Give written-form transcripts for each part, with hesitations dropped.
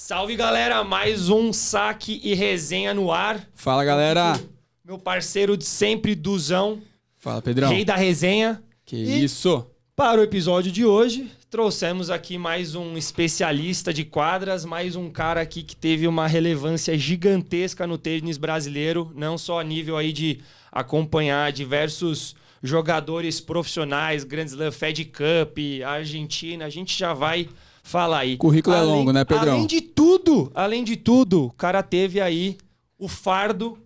Salve, galera! Mais um saque e resenha no ar. Fala, galera! Meu parceiro de sempre, Duzão. Fala, Pedrão. Rei da resenha. Que isso? Para o episódio de hoje, trouxemos aqui mais um especialista de quadras, mais um cara aqui que teve uma relevância gigantesca no tênis brasileiro, não só a nível aí de acompanhar diversos jogadores profissionais, Grand Slam, Fed Cup, Argentina, a gente já vai falar aí. O currículo é longo, né, Pedrão? Além de tudo, o cara teve aí o fardo,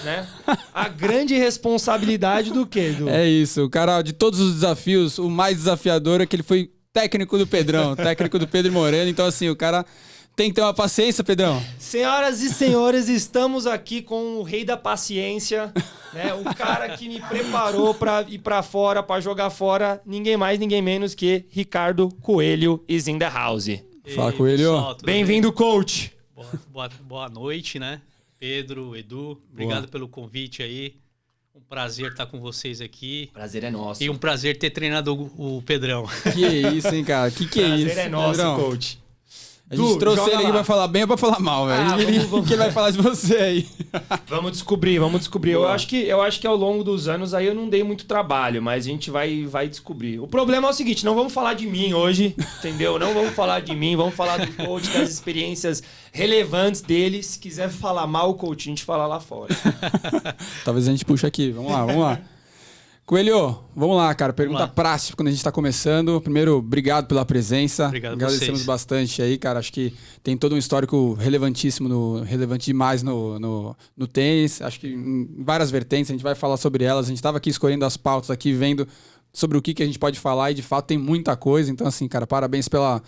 né? A grande responsabilidade do quê, Edu? É isso, o cara de todos os desafios, o mais desafiador é que ele foi técnico do Pedrão, técnico do Pedro Moreno, então assim, o cara tem que ter uma paciência, Pedrão. Senhoras e senhores, estamos aqui com o rei da paciência, né? O cara que me preparou para ir para fora, para jogar fora, ninguém mais, ninguém menos que Ricardo Coelho is in the house. Fala, Coelho. Bem-vindo, coach. Boa noite, né? Pedro, Edu, obrigado pelo convite aí. Um prazer estar com vocês aqui. Prazer é nosso. E um prazer ter treinado o Pedrão. Que isso, hein, cara? Que é isso? Prazer é nosso, Pedrão. Coach. A gente trouxe ele lá. aqui pra falar bem ou pra falar mal, velho. O que ele vai falar de você aí? Vamos descobrir. Eu acho que ao longo dos anos aí eu não dei muito trabalho, mas a gente vai descobrir. O problema é o seguinte, não vamos falar de mim hoje, entendeu? Não vamos falar de mim, vamos falar do coach, das experiências relevantes dele. Se quiser falar mal o coach, a gente fala lá fora. Talvez a gente puxe aqui. Vamos lá. Coelho, vamos lá, cara. Pergunta prática quando a gente tá começando. Primeiro, obrigado pela presença. Obrigado a Agradecemos vocês. bastante aí, cara. Acho que tem todo um histórico relevantíssimo, relevante demais no tênis. Acho que em várias vertentes, a gente vai falar sobre elas. A gente tava aqui escolhendo as pautas aqui, vendo sobre o que a gente pode falar e de fato tem muita coisa. Então, assim, cara, parabéns pela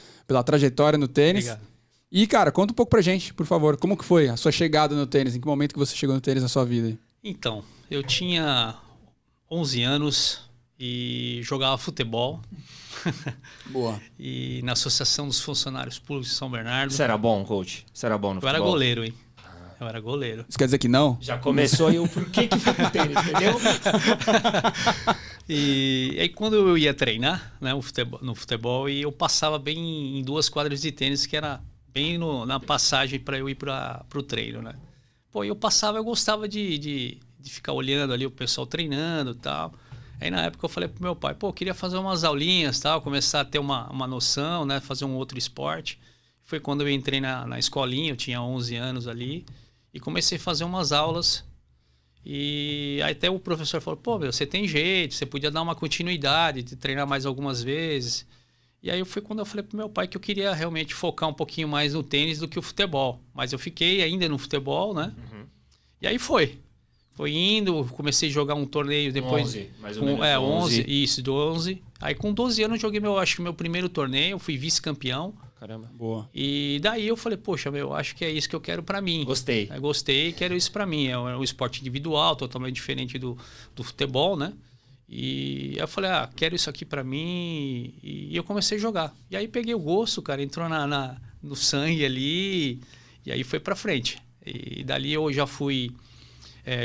trajetória no tênis. Obrigado. E, cara, conta um pouco pra gente, por favor. Como que foi a sua chegada no tênis? Em que momento que você chegou no tênis na sua vida? Então, eu tinha 11 anos e jogava futebol. Boa. E na Associação dos Funcionários Públicos de São Bernardo. Você era bom, coach? Você era bom no Eu futebol? era goleiro, hein? Eu era goleiro. Isso quer dizer que não? Já começou aí o porquê que foi pro tênis, entendeu? E aí quando eu ia treinar, né, no futebol, e eu passava bem em duas quadras de tênis, que era bem na passagem para eu ir para o treino, né? Pô, eu gostava de ficar olhando ali o pessoal treinando e tal. Aí na época eu falei pro meu pai, pô, eu queria fazer umas aulinhas tal, começar a ter uma noção, né, fazer um outro esporte. Foi quando eu entrei na escolinha, eu tinha 11 anos ali, e comecei a fazer umas aulas. E aí até o professor falou, pô, meu, você tem jeito, você podia dar uma continuidade, de treinar mais algumas vezes. E aí foi quando eu falei pro meu pai que eu queria realmente focar um pouquinho mais no tênis do que o futebol. Mas eu fiquei ainda no futebol, né? Uhum. E aí foi indo, comecei a jogar um torneio depois. 11, mais ou menos 11, isso, do 11. Aí com 12 anos eu joguei acho que meu primeiro torneio, fui vice-campeão. Caramba. Boa. E daí eu falei, poxa, meu, acho que é isso que eu quero pra mim. Gostei. Eu gostei e quero isso pra mim. É um esporte individual, totalmente diferente do futebol, né? E eu falei, quero isso aqui pra mim. E eu comecei a jogar. E aí peguei o gosto, cara, entrou no sangue ali. E aí foi pra frente. E dali eu já fui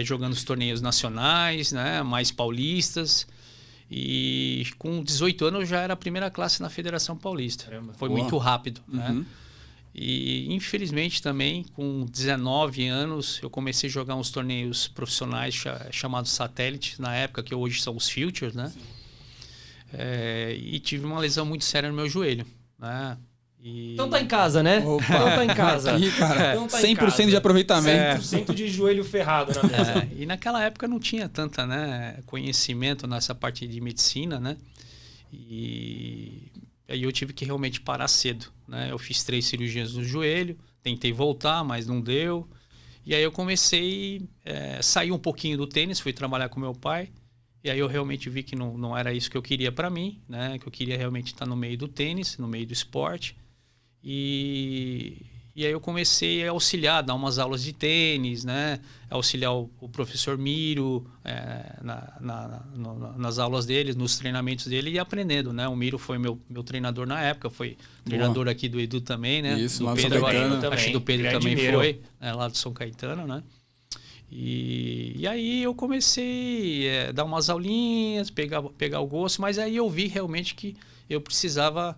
jogando os torneios nacionais, né? Mais paulistas. E com 18 anos eu já era a primeira classe na Federação Paulista. Caramba. Foi Boa. muito rápido, Uhum. né? E infelizmente também, com 19 anos, eu comecei a jogar uns torneios profissionais chamados satélites, na época, que hoje são os Futures, né? E tive uma lesão muito séria no meu joelho, né? Então tá em casa, né? Opa. Então tá em casa. Aqui, cara, Então tá em 100% casa. de aproveitamento. 100% de joelho ferrado na mesa. E naquela época não tinha tanta, né, conhecimento nessa parte de medicina, né? E aí eu tive que realmente parar cedo, né? Eu fiz 3 cirurgias no joelho, tentei voltar, mas não deu. E aí eu comecei a sair um pouquinho do tênis, fui trabalhar com meu pai. E aí eu realmente vi que não era isso que eu queria para mim, né? Que eu queria realmente estar no meio do tênis, no meio do esporte. E aí eu comecei a auxiliar, dar umas aulas de tênis, né? Auxiliar o professor Miro nas aulas dele, nos treinamentos dele e aprendendo, né? O Miro foi meu treinador na época, foi treinador aqui do Edu também, né? Isso, do lá do São Pedro, Caetano acho que do Pedro Grande também Miro. foi, lá do São Caetano, né? E aí eu comecei a dar umas aulinhas, pegar o gosto, mas aí eu vi realmente que eu precisava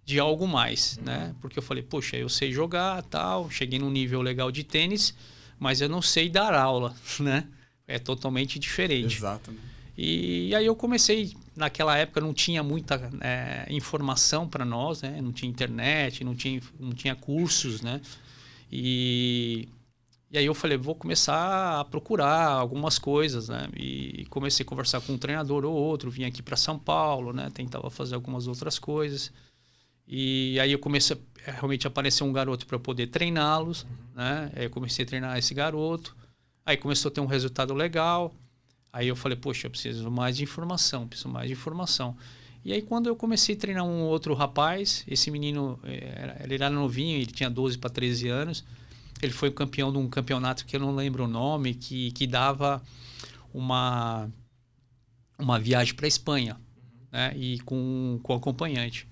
de algo mais, né? Porque eu falei, poxa, eu sei jogar, tal, cheguei num nível legal de tênis, mas eu não sei dar aula, né? É totalmente diferente. Exato. E aí eu comecei, naquela época não tinha muita informação para nós, né? Não tinha internet, não tinha cursos, né? E aí eu falei, vou começar a procurar algumas coisas, né? E comecei a conversar com um treinador ou outro, vim aqui para São Paulo, né? Tentava fazer algumas outras coisas. E aí eu comecei a realmente aparecer um garoto para poder treiná-los, né? Aí eu comecei a treinar esse garoto. Aí começou a ter um resultado legal. Aí eu falei, poxa, eu preciso mais de informação, E aí quando eu comecei a treinar um outro rapaz, esse menino, ele era novinho, ele tinha 12 para 13 anos. Ele foi campeão de um campeonato que eu não lembro o nome, que dava uma viagem para a Espanha, né? E com acompanhante.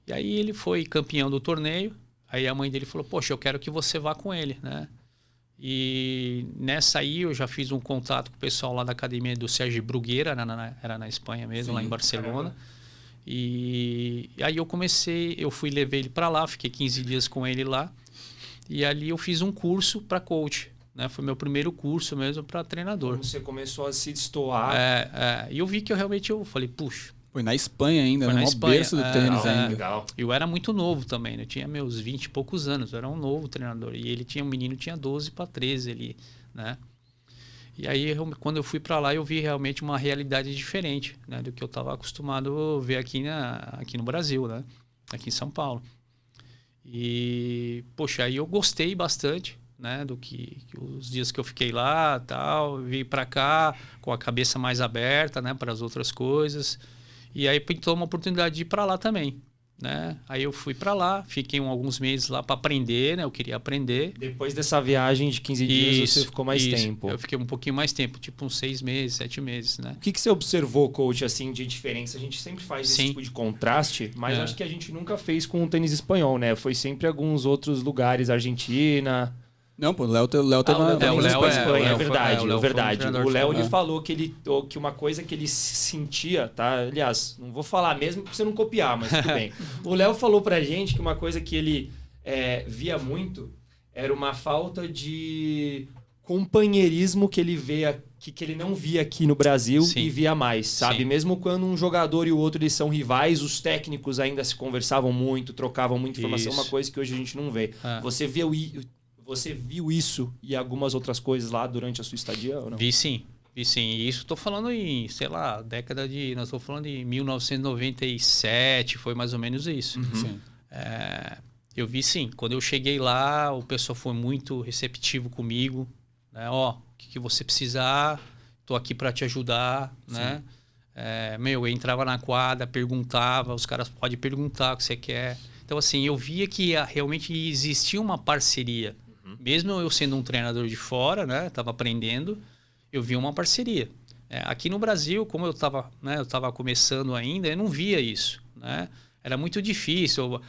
E aí ele foi campeão do torneio. Aí a mãe dele falou, poxa, eu quero que você vá com ele, né? E nessa aí eu já fiz um contato com o pessoal lá da academia do Sérgio Bruguera, era na Espanha mesmo, sim, lá em Barcelona. E aí eu levei ele para lá, fiquei 15 dias com ele lá. E ali eu fiz um curso para coach, né? Foi meu primeiro curso mesmo para treinador. Então você começou a se destoar. E eu vi que eu falei, puxa. Foi na Espanha ainda, né? No berço do tênis ainda. Legal. Eu era muito novo também, né? Eu tinha meus 20 e poucos anos, eu era um novo treinador. E o menino tinha 12 para 13 ali, né? E aí, quando eu fui para lá, eu vi realmente uma realidade diferente, né? Do que eu estava acostumado a ver aqui no Brasil, né? Aqui em São Paulo. E, poxa, aí eu gostei bastante, né? Do que os dias que eu fiquei lá, tal. Vim para cá com a cabeça mais aberta, né? Para as outras coisas. E aí pintou uma oportunidade de ir para lá também, né? Aí eu fui para lá, fiquei alguns meses lá para aprender, né? Eu queria aprender. Depois dessa viagem de 15 dias, você ficou mais tempo. Eu fiquei um pouquinho mais tempo, tipo uns 6 meses, 7 meses, né? O que você observou, coach, assim, de diferença? A gente sempre faz esse tipo de contraste, mas acho que a gente nunca fez com o tênis espanhol, né? Foi sempre alguns outros lugares, Argentina... Não, pô, o Léo teve é verdade. O Léo ele falou que uma coisa que ele sentia, tá? Aliás, não vou falar mesmo pra você não copiar, mas tudo bem. O Léo falou pra gente que uma coisa que ele via muito era uma falta de companheirismo que ele que ele não via aqui no Brasil. Sim. E via mais, sabe? Sim. Mesmo quando um jogador e o outro eles são rivais, os técnicos ainda se conversavam muito, trocavam muita informação, uma coisa que hoje a gente não vê. Você viu isso e algumas outras coisas lá durante a sua estadia ou não? Vi sim. E isso estou falando em, sei lá, nós estamos falando de 1997, foi mais ou menos isso. Uhum. Sim. Eu vi sim. Quando eu cheguei lá, o pessoal foi muito receptivo comigo. Né? O que você precisar, estou aqui para te ajudar, né? Eu entrava na quadra, perguntava, os caras podem perguntar o que você quer. Então, assim, eu via que realmente existia uma parceria. Mesmo eu sendo um treinador de fora, né? Estava aprendendo, eu via uma parceria. Aqui no Brasil, como eu estava começando ainda, eu não via isso, né? Era muito difícil.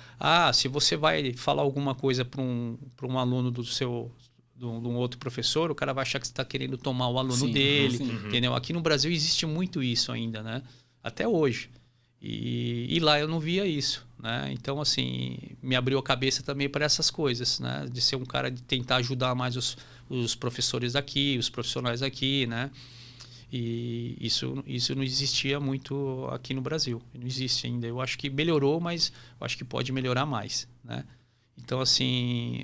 Se você vai falar alguma coisa para um aluno de um outro professor, o cara vai achar que você está querendo tomar o aluno dele, entendeu? Aqui no Brasil existe muito isso ainda, né? Até hoje. E lá eu não via isso, né? Então, assim, me abriu a cabeça também para essas coisas, né? De ser um cara de tentar ajudar mais os professores daqui, os profissionais daqui, né? E isso não existia muito aqui no Brasil. Não existe ainda. Eu acho que melhorou, mas eu acho que pode melhorar mais, né? Então, assim,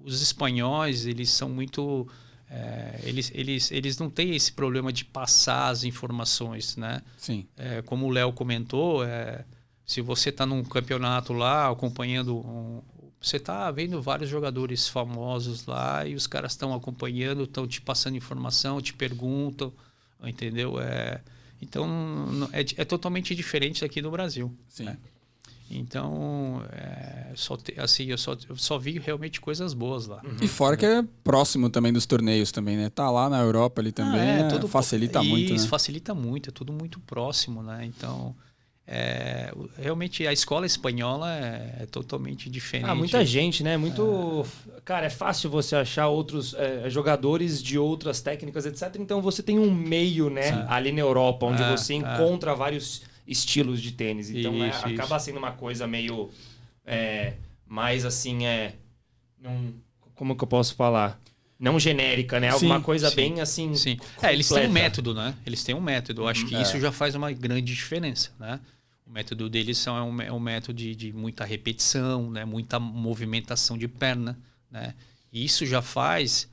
os espanhóis, eles são muito... eles não têm esse problema de passar as informações, né? Sim. Como o Léo comentou, se você está num campeonato lá, acompanhando... você está vendo vários jogadores famosos lá e os caras estão acompanhando, estão te passando informação, te perguntam, entendeu? Então, é totalmente diferente aqui no Brasil. Sim. Né? Então, eu só vi realmente coisas boas lá. E fora que é próximo também dos torneios também, né? Tá lá na Europa ali também, facilita muito, né? Isso, facilita muito, é tudo muito próximo, né? Então, realmente a escola espanhola é totalmente diferente. Muita gente, né? Cara, é fácil você achar outros jogadores de outras técnicas, etc. Então, você tem um meio, né? Ali na Europa, onde você encontra vários... estilos de tênis. Então Isso. acaba sendo uma coisa meio mais assim, como que eu posso falar? Não genérica, né? Alguma coisa bem assim. Sim. Eles têm um método, né? Eles têm um método. Eu acho que isso já faz uma grande diferença, né? O método deles é um método de muita repetição, né? Muita movimentação de perna, né? E isso já faz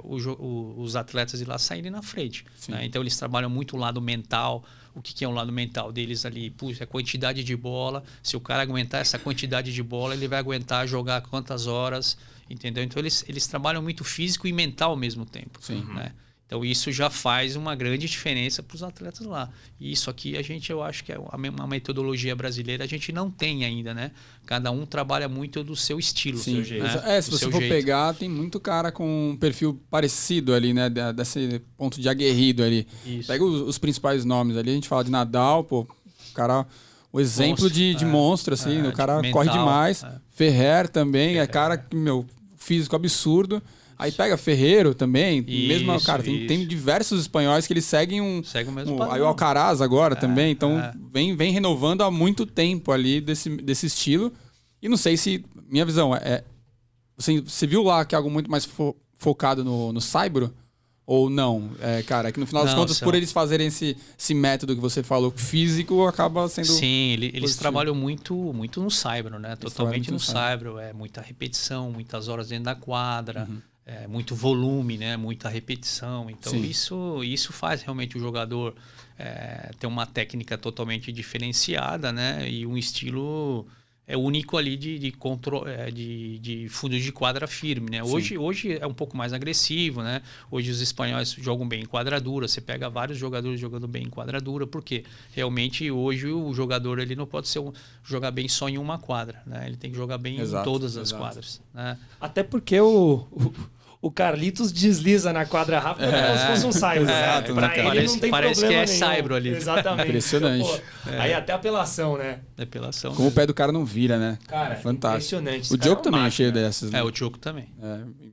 os atletas de lá saírem na frente, né? Então eles trabalham muito o lado mental. O que é um lado mental deles ali? Puxa, a quantidade de bola. Se o cara aguentar essa quantidade de bola, ele vai aguentar jogar quantas horas, entendeu? Então eles trabalham muito físico e mental ao mesmo tempo, né? Então isso já faz uma grande diferença para os atletas lá. E isso aqui eu acho que é uma metodologia brasileira, a gente não tem ainda, né? Cada um trabalha muito do seu estilo, do seu jeito. Né? Se você for pegar, tem muito cara com um perfil parecido ali, né? Desse ponto de aguerrido ali. Isso. Pega os principais nomes ali, a gente fala de Nadal, pô, o cara... O exemplo de monstro, assim, o cara mental, corre demais. Ferrer também, é cara, físico absurdo. Aí pega Ferreiro também, mesmo, cara, tem diversos espanhóis que eles seguem segue o mesmo padrão. Aí o Alcaraz agora também, então vem renovando há muito tempo ali desse estilo. E não sei se, minha visão, você viu lá que é algo muito mais focado no saibro? Ou não? Cara, que no final das contas, por eles fazerem esse método que você falou, físico, acaba sendo... Sim, eles trabalham muito no saibro, né? Totalmente no saibro. Muita repetição, muitas horas dentro da quadra, muito volume, né? Muita repetição. Então, isso faz realmente o jogador ter uma técnica totalmente diferenciada, né? E um estilo... único ali de fundo de quadra firme, né? Hoje é um pouco mais agressivo, né? Hoje os espanhóis jogam bem em quadradura. Você pega vários jogadores jogando bem em quadradura, porque realmente hoje o jogador ele não pode jogar bem só em uma quadra, né? Ele tem que jogar bem em todas as quadras, né? Até porque o Carlitos desliza na quadra rápida como se fosse um saibro. Parece que é saibro ali. Exatamente. Impressionante. Então, aí até apelação, né? Apelação. Como o pé do cara não vira, né? Cara, fantástico. Impressionante. O Djokovic também é cheio dessas. Né? O Djokovic também.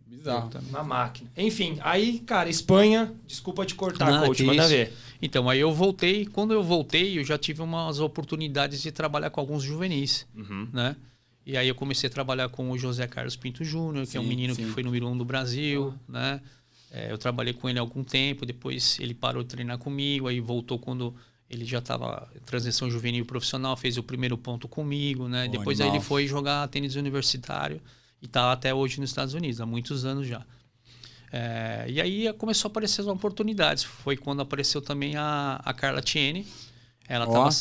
Bizarro. Uma máquina. Enfim, aí, cara, Espanha, desculpa te cortar, coach, manda ver. Então, aí eu voltei. Quando eu voltei, eu já tive umas oportunidades de trabalhar com alguns juvenis, né? E aí eu comecei a trabalhar com o José Carlos Pinto Júnior, que é um menino que foi número 1 do Brasil, né? Eu trabalhei com ele há algum tempo, depois ele parou de treinar comigo, aí voltou quando ele já estava em transição juvenil profissional, fez o primeiro ponto comigo, né? Depois aí ele foi jogar tênis universitário e está até hoje nos Estados Unidos, há muitos anos já. E aí começou a aparecer as oportunidades. Foi quando apareceu também a Carla Tiene.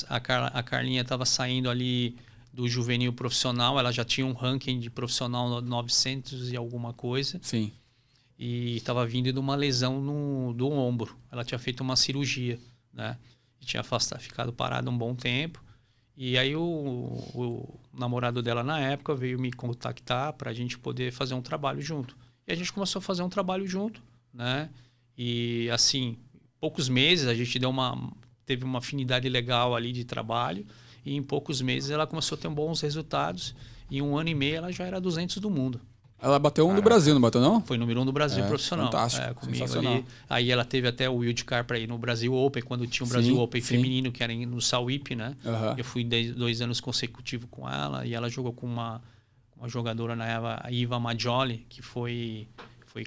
A Carlinha estava saindo ali do juvenil profissional, ela já tinha um ranking de profissional 900 e alguma coisa. Sim. E estava vindo de uma lesão do ombro. Ela tinha feito uma cirurgia, né? E tinha ficado parada um bom tempo. E aí o namorado dela na época veio me contactar para a gente poder fazer um trabalho junto. E a gente começou a fazer um trabalho junto, né? E assim, poucos meses a gente teve uma afinidade legal ali de trabalho. E em poucos meses ela começou a ter bons resultados. E em 1 ano e meio ela já era 200 do mundo. Ela bateu um do Brasil, não bateu não? Foi número 1 do Brasil profissional. Fantástico, comigo ali. Aí ela teve até o wildcard para ir no Brasil Open, quando tinha o Brasil Open feminino, que era no Sauípe, né? Eu fui 2 anos consecutivos com ela. E ela jogou com uma jogadora na época, a Iva Maggioli, que foi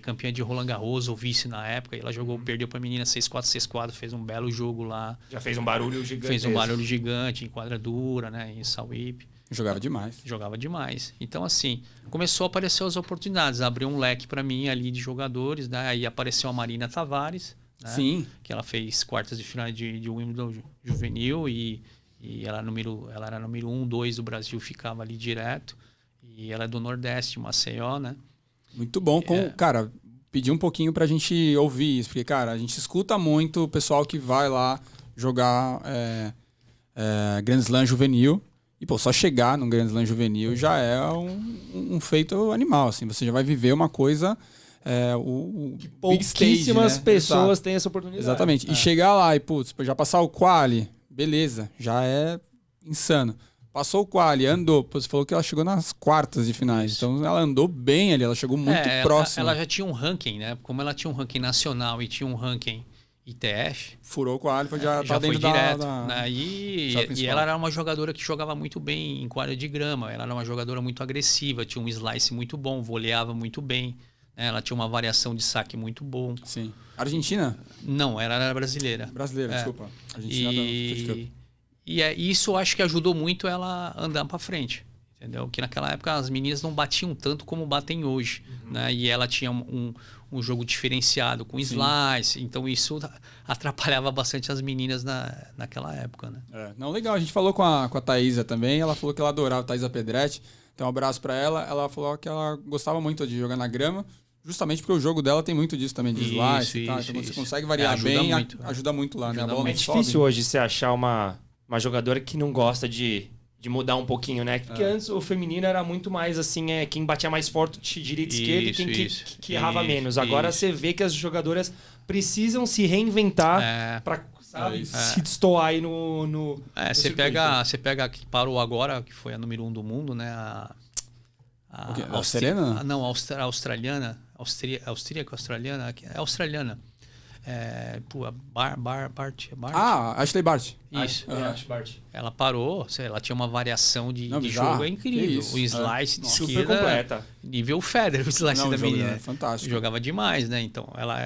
campeã de Roland Garros, ou vice na época. E ela perdeu para a menina 6-4, 6-4, fez um belo jogo lá. Já fez um barulho gigante. Fez um barulho gigante em quadradura, né? Em Sauípe. Jogava demais. Jogava demais. Então, assim, começou a aparecer as oportunidades. Abriu um leque para mim ali de jogadores, né? Aí apareceu a Marina Tavares, né? Sim. Que ela fez quartas de final de Wimbledon juvenil e ela era número 1, 2 do Brasil, ficava ali direto. E ela é do Nordeste, Maceió, né? Muito bom. Cara, pedir um pouquinho pra gente ouvir isso, porque, cara, a gente escuta muito o pessoal que vai lá jogar Grand Slam juvenil. E, pô, só chegar num Grand Slam juvenil já é um feito animal, assim. Você já vai viver uma coisa... pouquíssimas pessoas têm essa oportunidade. Exatamente. E chegar lá e, putz, já passar o quali, beleza, já é insano. Passou o quali, andou. Você falou que ela chegou nas quartas de finais. Isso. Então, ela andou bem ali, ela chegou muito próxima. Ela já tinha um ranking, né? Como ela tinha um ranking nacional e tinha um ranking ITF. Furou o qualifier, já tá Já dentro foi direto. da... Né? E ela era uma jogadora que jogava muito bem em quadra de grama. Ela era uma jogadora muito agressiva, tinha um slice muito bom, voleava muito bem. Né? Ela tinha uma variação de saque muito bom. Sim. Argentina? Não, ela era brasileira. Brasileira, desculpa. Argentina e isso eu acho que ajudou muito ela a andar para frente. Entendeu? Que naquela época as meninas não batiam tanto como batem hoje. Né? E ela tinha um jogo diferenciado com slice, então isso atrapalhava bastante as meninas naquela época. Né? Não, legal, a gente falou com a Thaisa também, ela falou que ela adorava a Thaisa Pedretti, então um abraço para ela falou que ela gostava muito de jogar na grama, justamente porque o jogo dela tem muito disso também, de slice e tal, então quando você consegue variar bem, ajuda muito lá. Né? É difícil hoje você achar uma jogadora que não gosta de mudar um pouquinho, né? Porque antes o feminino era muito mais assim, quem batia mais forte direita e esquerda e quem que errava menos. Agora você vê que as jogadoras precisam se reinventar para se destoar aí no você pega a que parou agora, que foi a número 1 do mundo, né? A Serena? Não, a australiana. Austríaca, australiana. É australiana. Bart. Ashley Bart. Isso. Ashley Bart. Ela parou, ela tinha uma variação de jogo incrível. O slice de super esquerda, completa. Nível Federer, o slice da menina. Fantástico. Jogava demais, né? Então, ela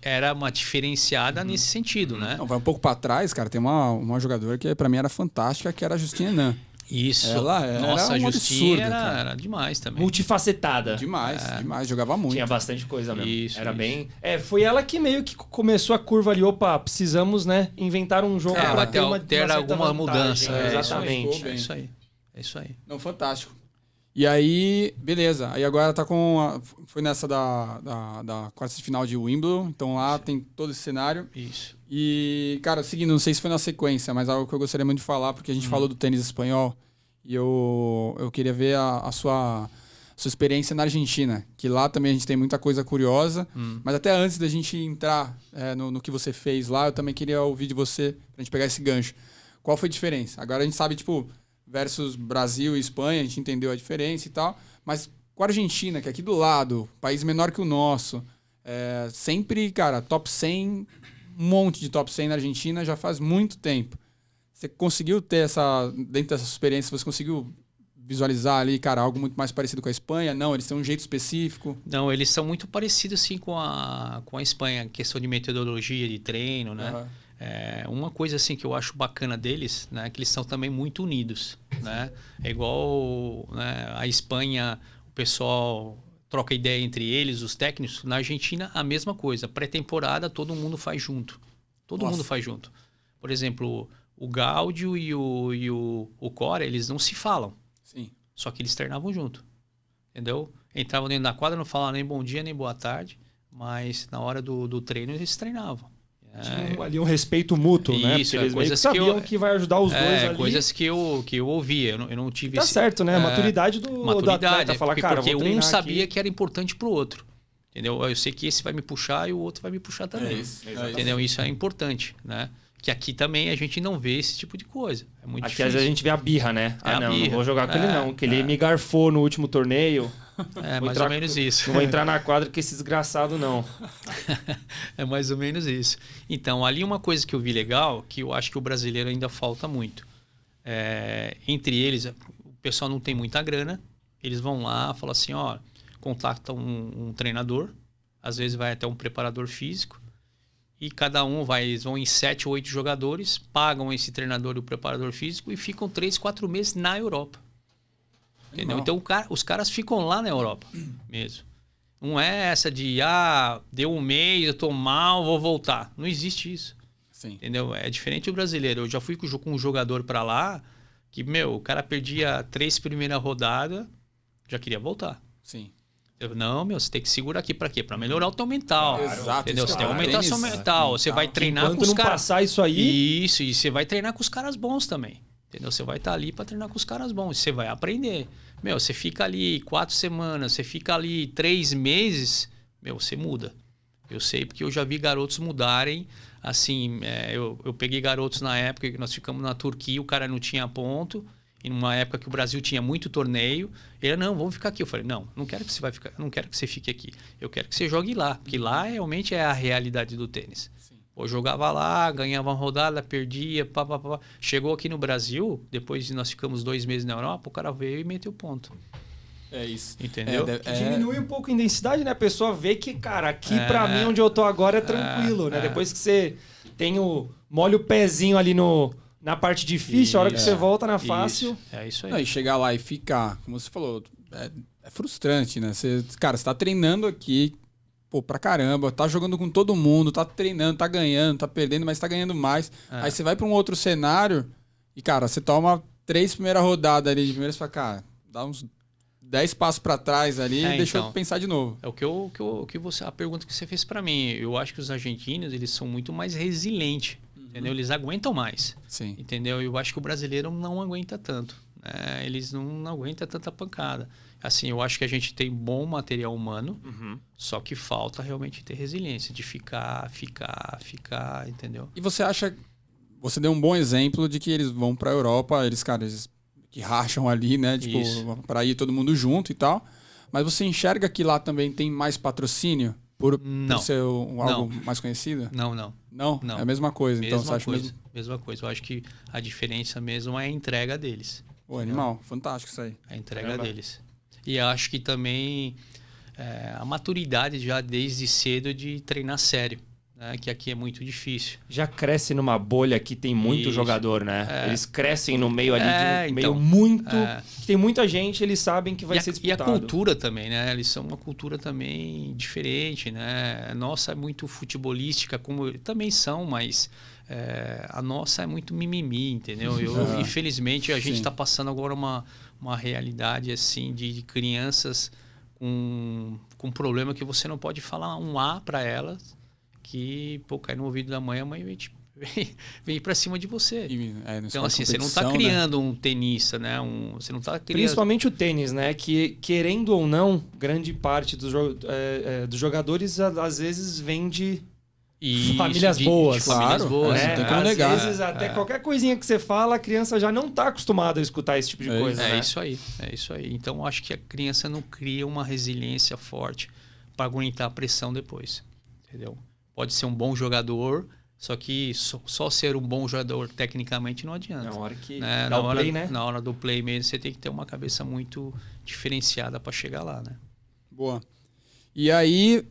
era uma diferenciada nesse sentido, né? Vai um pouco para trás, cara, tem uma jogadora que para mim era fantástica, que era a Justina Nan. Isso. Nossa, a Justinha era demais também. Multifacetada. Demais. Jogava muito. Tinha bastante coisa mesmo. Isso. Bem... foi ela que meio que começou a curva ali. Opa, precisamos, né, inventar um jogo para ter alguma mudança. Exatamente. É isso aí. Não, fantástico. E aí, beleza. Aí agora tá foi nessa da quarta de final de Wimbledon. Então lá tem todo esse cenário. Isso. E, cara, seguindo, não sei se foi na sequência, mas algo que eu gostaria muito de falar, porque a gente falou do tênis espanhol. E eu queria ver a sua experiência na Argentina. Que lá também a gente tem muita coisa curiosa. Mas até antes da gente entrar no que você fez lá, eu também queria ouvir de você, pra gente pegar esse gancho. Qual foi a diferença? Agora a gente sabe, versus Brasil e Espanha, a gente entendeu a diferença e tal, mas com a Argentina, que é aqui do lado, país menor que o nosso, sempre, cara, top 100, um monte de top 100 na Argentina já faz muito tempo. Você conseguiu ter dentro dessa experiência, você conseguiu visualizar ali, cara, algo muito mais parecido com a Espanha? Não, eles têm um jeito específico? Não, eles são muito parecidos, sim, com a Espanha, questão de metodologia, de treino, né? Uhum. Uma coisa assim que eu acho bacana deles, né, que eles são também muito unidos, né? É igual, né, a Espanha, o pessoal troca ideia entre eles, os técnicos. Na Argentina, a mesma coisa. Pré-temporada, todo mundo faz junto. Todo mundo faz junto. Por exemplo, o Gáudio e o Cora, eles não se falam. Sim. Só que eles treinavam junto. Entendeu? Entravam dentro da quadra, não falavam nem bom dia, nem boa tarde. Mas na hora do treino, eles treinavam. Tinha ali um respeito mútuo, né? Isso, eles meio que sabiam que vai ajudar os dois ali. Coisas que eu ouvia. Eu não tive certo, né? Maturidade do atleta. Falar, porque um sabia que era importante pro outro. Entendeu? Eu sei que esse vai me puxar e o outro vai me puxar também. Entendeu? Isso é importante, né? Que aqui também a gente não vê esse tipo de coisa. É muito difícil. Às vezes a gente vê a birra, né? Não vou jogar com ele não. Que ele me garfou no último torneio. Mais ou menos isso. Não vou entrar na quadra com esse desgraçado, não. É mais ou menos isso. Então, ali uma coisa que eu vi legal, que eu acho que o brasileiro ainda falta muito. Entre eles, o pessoal não tem muita grana. Eles vão lá, falam assim, contactam um treinador. Às vezes vai até um preparador físico. E cada eles vão em 7 ou 8 jogadores, pagam esse treinador e o preparador físico e ficam 3, 4 meses na Europa. Entendeu? Então os caras ficam lá na Europa mesmo. Não é essa de, deu um mês, eu tô mal, vou voltar. Não existe isso. Sim. Entendeu? É diferente do brasileiro. Eu já fui com um jogador pra lá que, o cara perdia 3 primeiras rodadas, já queria voltar. Sim. Você tem que segurar aqui pra quê? Pra melhorar o teu mental. Exato. Entendeu? Você tem que aumentar o seu mental. Você vai treinar com os caras. Passar isso aí. Isso, e você vai treinar com os caras bons também. Entendeu? Você vai estar ali para treinar com os caras bons. Você vai aprender. Você fica ali 4 semanas, você fica ali 3 meses, você muda. Eu sei porque eu já vi garotos mudarem. Assim, eu peguei garotos na época que nós ficamos na Turquia, o cara não tinha ponto. E numa época que o Brasil tinha muito torneio, ele, não, vamos ficar aqui. Eu falei, não quero que você não quero que você fique aqui. Eu quero que você jogue lá, porque lá realmente é a realidade do tênis. Sim. Pô, jogava lá, ganhava uma rodada, perdia, pá, pá, pá. Chegou aqui no Brasil, depois de nós ficamos 2 meses na Europa, o cara veio e meteu ponto. É isso. Entendeu? Que diminui um pouco a intensidade, né? A pessoa vê que, cara, aqui pra mim, onde eu tô agora, é tranquilo, né? Depois que você molha o pezinho ali na parte difícil, a hora que você volta na fácil... É isso aí. Não, e chegar lá e ficar, como você falou, é frustrante, né? Cara, você tá treinando aqui, pô, pra caramba, tá jogando com todo mundo, tá treinando, tá ganhando, tá perdendo, mas tá ganhando mais. Aí você vai pra um outro cenário e, cara, você toma 3 primeiras rodadas ali de primeira, você fala, cara, dá uns 10 passos pra trás ali e deixa eu pensar de novo. É a pergunta que você fez pra mim. Eu acho que os argentinos, eles são muito mais resilientes, entendeu? Eles aguentam mais, Sim. entendeu? Eu acho que o brasileiro não aguenta tanto, né? Eles não aguentam tanta pancada. Assim, eu acho que a gente tem bom material humano, só que falta realmente ter resiliência, de ficar, entendeu? E você acha, você deu um bom exemplo de que eles vão pra Europa, eles que racham ali, né? Tipo, para ir todo mundo junto e tal. Mas você enxerga que lá também tem mais patrocínio por ser algo mais conhecido? Não. Não? É a mesma coisa. Então, você acha mesma coisa. Eu acho que a diferença mesmo é a entrega deles. Pô, animal. Fantástico isso aí. A entrega deles. E eu acho que também a maturidade já desde cedo de treinar sério. Né, que aqui é muito difícil. Já cresce numa bolha que tem muito jogador, né? Eles crescem no meio ali de meio que tem muita gente, eles sabem que vai ser disputado. E a cultura também, né? Eles são uma cultura também diferente, né? A nossa é muito futebolística, como também são, mas a nossa é muito mimimi, entendeu? Infelizmente, a gente está passando agora uma realidade assim de crianças com problema que você não pode falar um A para elas, que, pô, cai no ouvido da mãe, a mãe vem pra cima de você. Então, assim, você não tá criando um tenista, né? Você não tá criando... Principalmente o tênis, né? Que, querendo ou não, grande parte dos jogadores, às vezes, vem de famílias boas. Famílias boas, né? Não tem como negar. Às vezes, até qualquer coisinha que você fala, a criança já não tá acostumada a escutar esse tipo de coisa, né? É isso aí. Então, eu acho que a criança não cria uma resiliência forte para aguentar a pressão depois, entendeu? Pode ser um bom jogador, só que só ser um bom jogador tecnicamente não adianta. Na hora que dá o play, né? Na hora do play mesmo, você tem que ter uma cabeça muito diferenciada para chegar lá, né? Boa. E aí,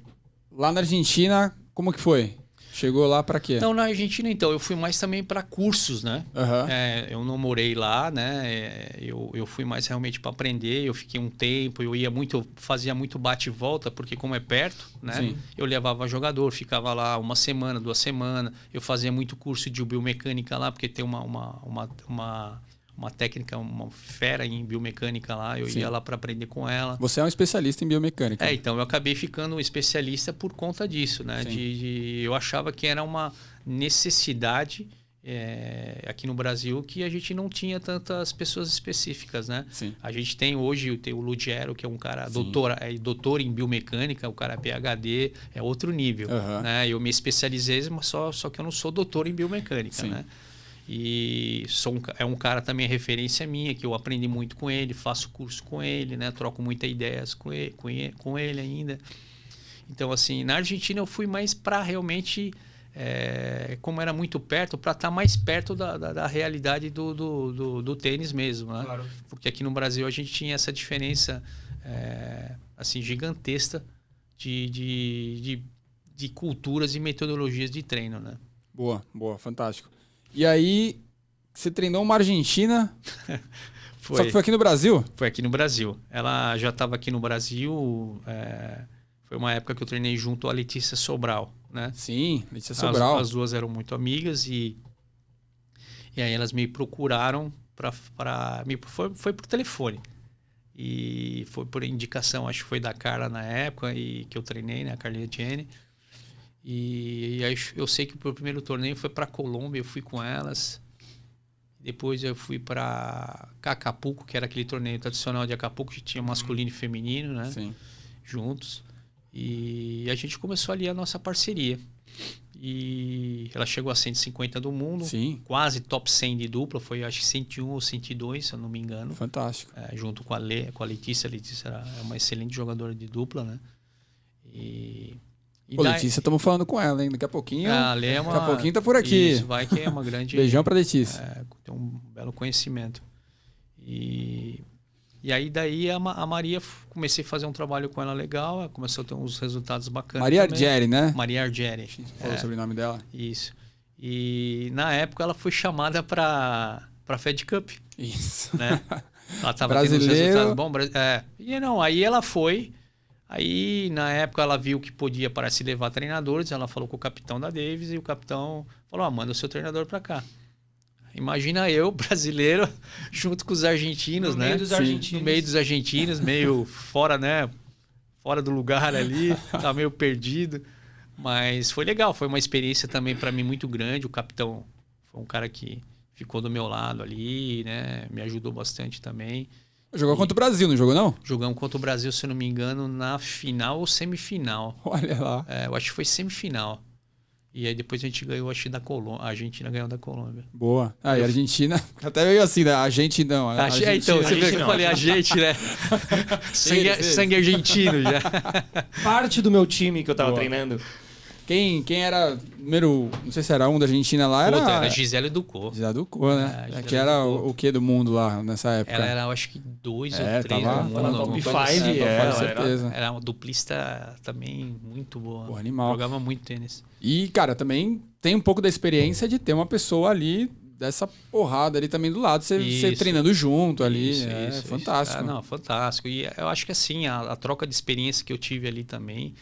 lá na Argentina, como que foi? Chegou lá para quê? Não, na Argentina, então, eu fui mais também para cursos, né? Eu não morei lá, né? Eu fui mais realmente para aprender. Eu fiquei um tempo, fazia muito bate e volta, porque como é perto, né? Sim. Eu levava jogador, ficava lá 1 semana, 2 semanas. Eu fazia muito curso de biomecânica lá, porque tem uma técnica, uma fera em biomecânica lá. Eu ia lá para aprender com ela. Você é um especialista em biomecânica. Então eu acabei ficando um especialista por conta disso, né? Eu achava que era uma necessidade aqui no Brasil que a gente não tinha tantas pessoas específicas, né? Sim. A gente tem hoje o Lugero, que é um cara doutor em biomecânica, o cara é PhD, é outro nível, né? Eu me especializei, mas só que eu não sou doutor em biomecânica, né? E é um cara também referência minha, que eu aprendi muito com ele, faço curso com ele, né? Troco muitas ideias com ele ainda. Então, assim, na Argentina eu fui mais para realmente, como era muito perto, para estar mais perto da realidade do tênis mesmo, né? Claro. Porque aqui no Brasil a gente tinha essa diferença assim, gigantesca de culturas e metodologias de treino, né? Boa, fantástico. E aí, você treinou uma argentina, só que foi aqui no Brasil? Foi aqui no Brasil. Ela já estava aqui no Brasil, foi uma época que eu treinei junto à Letícia Sobral, né? Sim, Letícia Sobral. As duas eram muito amigas e aí elas me procuraram foi por telefone. E foi por indicação, acho que foi da Carla na época, e que eu treinei, né? A Carlinha Tiene. E aí eu sei que o primeiro torneio foi para Colômbia, eu fui com elas. Depois eu fui para Acapulco, que era aquele torneio tradicional de Acapulco, que tinha masculino e feminino, né? Sim. Juntos. E a gente começou ali a nossa parceria. E ela chegou a 150 do mundo, Sim. Quase top 100 de dupla, foi acho que 101 ou 102, se eu não me engano. Fantástico. Junto com a Letícia. A Letícia é uma excelente jogadora de dupla, né? E Pô, daí- Letícia, estamos falando com ela, hein? Daqui a pouquinho. a Lê é uma... Daqui a pouquinho tá por aqui. Isso, vai que é uma grande... Beijão pra Letícia. Tem um belo conhecimento. E aí daí a Maria, comecei a fazer um trabalho com ela legal, ela começou a ter uns resultados bacanas. Maria também. Argeri, né? Maria Argeri. Falou sobre o nome dela. Isso. E na época ela foi chamada para Fed Cup, Isso. né? Ela tava tendo uns Brasileiro. resultados bons. E não, aí ela foi. Aí na época ela viu que podia parece levar treinadores, ela falou com o capitão da Davis e o capitão falou: manda o seu treinador para cá. Imagina eu, brasileiro, junto com os argentinos, No né? meio dos argentinos. No meio dos argentinos, meio fora, né? Fora do lugar ali, tá meio perdido. Mas foi legal, foi uma experiência também para mim muito grande. O capitão foi um cara que ficou do meu lado ali, né? Me ajudou bastante também. Jogou contra o Brasil, não jogou, não? Jogamos contra o Brasil, se eu não me engano, na final ou semifinal. Olha lá. Eu acho que foi semifinal. E aí depois a gente ganhou, acho que da Colômbia. A Argentina ganhou da Colômbia. Boa. E a Argentina, até veio assim, né? A gente não. A Então, Argentina- você vê que eu falei a gente, né? sangue argentino já. Parte do meu time que eu tava Boa. treinando. Quem era número, não sei se era um da Argentina lá, Puta, era era Gisele Ducou. Gisele Ducou, né? Gisele Que era Ducou. o que do mundo lá nessa época? Ela era, eu acho que 2 ou 3 tava no na mundo. top alguma five, coisa assim. top com five, certeza. Era uma duplista também muito boa. Pô, animal. Jogava muito tênis. E, cara, também tem um pouco da experiência de ter uma pessoa ali, dessa porrada ali também do lado, você Isso. treinando junto ali. Isso, é isso. fantástico. Não, fantástico. E eu acho que assim, a troca de experiência que eu tive ali também,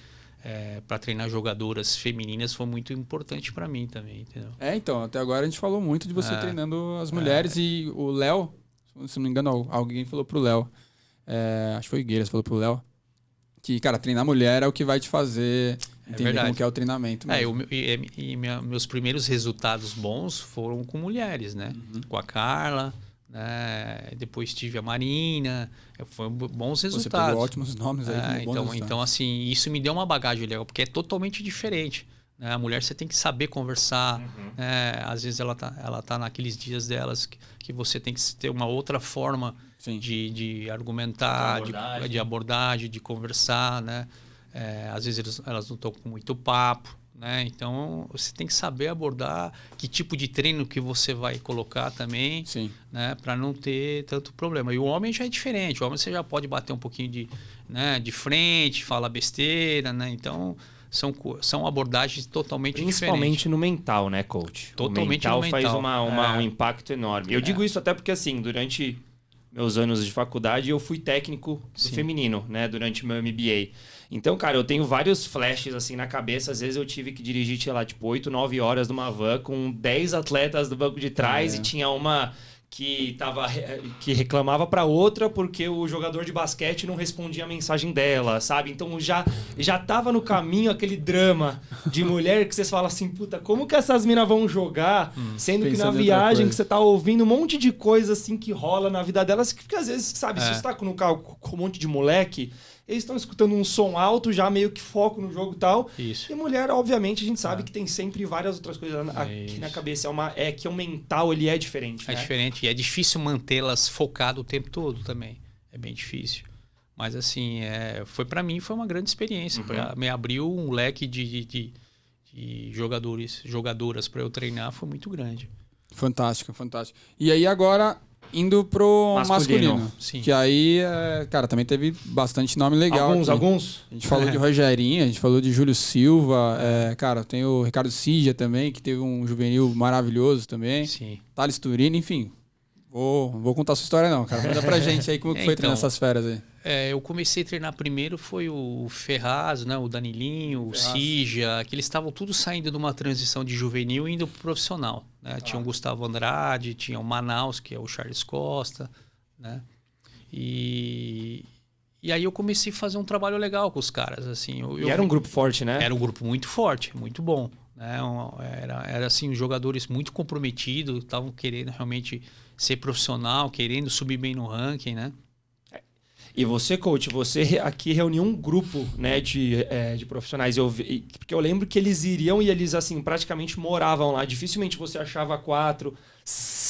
para treinar jogadoras femininas, foi muito importante para mim também, entendeu? Então, até agora a gente falou muito de você treinando as mulheres e o Léo, se não me engano, alguém falou pro Léo, acho que foi o Gueiras, falou pro Léo, que, cara, treinar mulher é o que vai te fazer entender verdade. como que é o treinamento mesmo. Meus primeiros resultados bons foram com mulheres, né? Com a Carla, né? Depois tive a Marina, foram bons Você resultados. pegou ótimos nomes aí. com bons resultados. Então, assim, isso me deu uma bagagem legal, porque é totalmente diferente. Né? A mulher, você tem que saber conversar. Né? Às vezes ela tá naqueles dias delas que você tem que ter uma outra forma Sim. de argumentar, de abordagem, de conversar, né? Às vezes elas não estão com muito papo, né? Então você tem que saber abordar que tipo de treino que você vai colocar também, Sim. né? Para não ter tanto problema. E o homem já é diferente. O homem você já pode bater um pouquinho de frente, falar besteira, né? Então são abordagens totalmente Principalmente diferentes. no mental, né, coach? Totalmente o mental no faz mental. um impacto enorme. Eu digo isso até porque, assim, durante meus anos de faculdade, eu fui técnico do feminino, né? Durante meu MBA. Então, cara, eu tenho vários flashes, assim, na cabeça. Às vezes eu tive que dirigir, sei lá, tipo, 8, 9 horas numa van com 10 atletas do banco de trás e tinha uma que reclamava pra outra porque o jogador de basquete não respondia a mensagem dela, sabe? Então já tava no caminho aquele drama de mulher que vocês falam assim, puta, como que essas minas vão jogar, sendo que na Pensando em outra viagem coisa. que você tá ouvindo um monte de coisa assim que rola na vida delas, que às vezes, sabe, se você tá no carro com um monte de moleque, eles estão escutando um som alto, já meio que foco no jogo e tal. Isso. E mulher, obviamente, a gente sabe que tem sempre várias outras coisas aqui na cabeça. Que o mental, ele é diferente, É né? diferente. E é difícil mantê-las focadas o tempo todo também. É bem difícil. Mas, assim, para mim foi uma grande experiência. Me abriu um leque de jogadoras para eu treinar, foi muito grande. Fantástico, fantástico. E aí agora, indo pro masculino. Sim. Que aí, cara, também teve bastante nome legal. aqui. Alguns? A gente falou de Rogerinho, a gente falou de Júlio Silva. Cara, tem o Ricardo Sigia também, que teve um juvenil maravilhoso também. Sim. Thales Turini, enfim. Vou contar a sua história não, cara. Manda pra gente aí como que foi treinar essas férias aí. Eu comecei a treinar primeiro, foi o Ferraz, né? O Danilinho, o Sigia, que eles estavam tudo saindo de uma transição de juvenil e indo pro profissional. Né? Tinha o Gustavo Andrade, tinha o Manaus, que é o Charles Costa, né? E aí eu comecei a fazer um trabalho legal com os caras, assim. E era um grupo forte, né? Era um grupo muito forte, muito bom. Né? Era assim, jogadores muito comprometidos, estavam querendo realmente ser profissional, querendo subir bem no ranking, né? E você, coach, você aqui reuniu um grupo, né, de profissionais. Porque eu lembro que eles iriam e eles, assim, praticamente moravam lá. Dificilmente você achava 4,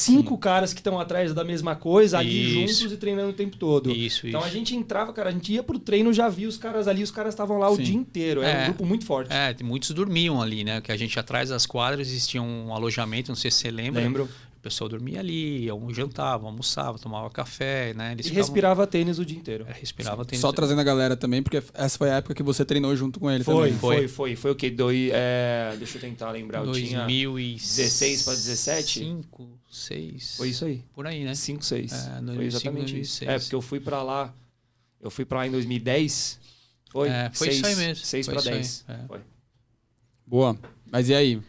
5 caras que estão atrás da mesma coisa, ali Isso. juntos e treinando o tempo todo. Então a gente entrava, cara, a gente ia pro treino, já via os caras ali, os caras estavam lá o dia inteiro. Era um grupo muito forte. Muitos dormiam ali, né? Que a gente atrás das quadras existia um alojamento, não sei se você lembra. Lembro. O pessoal dormia ali, jantava, almoçava, tomava café, né? Eles respirava tênis o dia inteiro. Respirava tênis. Só trazendo a galera também, porque essa foi a época que você treinou junto com ele também. Foi o quê? Deixa eu tentar lembrar. 2016 para 17? 5, 6. Foi isso aí. Por aí, né? 5, 6. Foi 2006. exatamente isso. Porque eu fui pra lá em 2010. Foi? Foi 6, isso aí mesmo. 6 para 10. Foi. Boa. Mas e aí?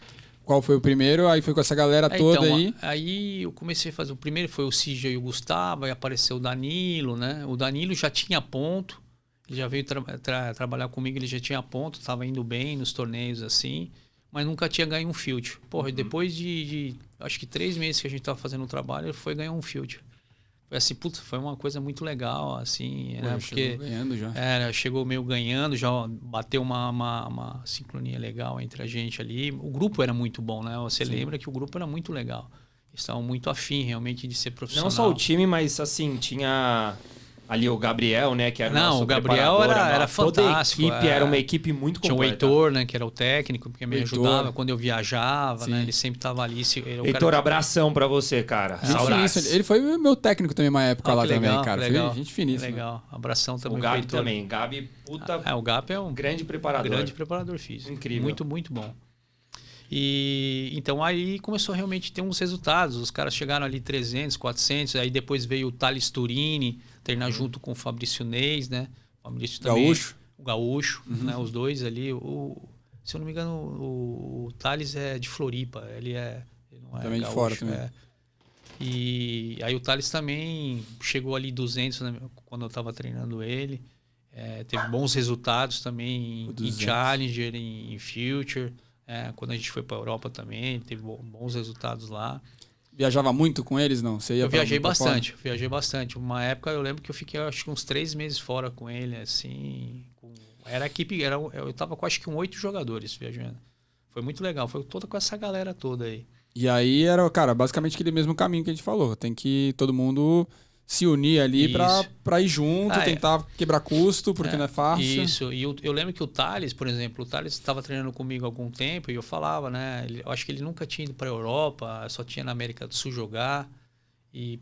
Qual foi o primeiro? Aí foi com essa galera toda então, aí? Aí eu comecei a fazer. O primeiro foi o Cija e o Gustavo, aí apareceu o Danilo, né? O Danilo já tinha ponto, ele já veio trabalhar comigo, ele já tinha ponto, estava indo bem nos torneios assim, mas nunca tinha ganho um field. Porra, depois de acho que 3 meses que a gente estava fazendo o trabalho, ele foi ganhar um field. Foi assim, puta, foi uma coisa muito legal, assim, né? Porque chegou ganhando já. Chegou meio ganhando, já bateu uma sincronia legal entre a gente ali. O grupo era muito bom, né? Você lembra que o grupo era muito legal. Eles estavam muito afim, realmente, de ser profissional. Não só o time, mas, assim, tinha ali o Gabriel, né? Que era o Gabriel era fantástico. Toda a equipe era uma equipe muito completa. Tinha o Heitor, né? Que era o técnico, que me ajudava quando eu viajava, né? Ele sempre estava ali. Heitor, abração pra você, cara. Ele foi meu técnico também uma época lá também, cara. Legal, foi gente finíssima. Legal. Abração também. O Gabi também. Gabi, puta... o Gabi é um grande preparador. Grande preparador físico. Incrível. Muito, muito bom. E então aí começou realmente a ter uns resultados. Os caras chegaram ali 300, 400. Aí depois veio o Thales Turini treinar junto com o Fabrício Neis, né? O Fabrício também. Gaúcho. O Gaúcho, né? Os dois ali. Se eu não me engano, o Thales é de Floripa. Ele não é também gaúcho, de fora também. E aí o Thales também chegou ali 200, né? Quando eu estava treinando ele. Teve bons resultados também em Challenger, em Future. Quando a gente foi para a Europa também, teve bons resultados lá. Viajava muito com eles, não? Eu viajei bastante. Uma época eu lembro que eu fiquei acho que uns 3 meses fora com ele, assim. Era a equipe, eu tava com acho que 8 jogadores viajando. Foi muito legal, foi toda com essa galera toda aí. E aí era, cara, basicamente aquele mesmo caminho que a gente falou. Tem que todo mundo se unir ali pra ir junto, tentar quebrar custo, porque não é fácil. Isso, e eu lembro que o Thales, por exemplo, estava treinando comigo há algum tempo e eu falava, né? Eu acho que ele nunca tinha ido pra Europa, só tinha na América do Sul jogar. E,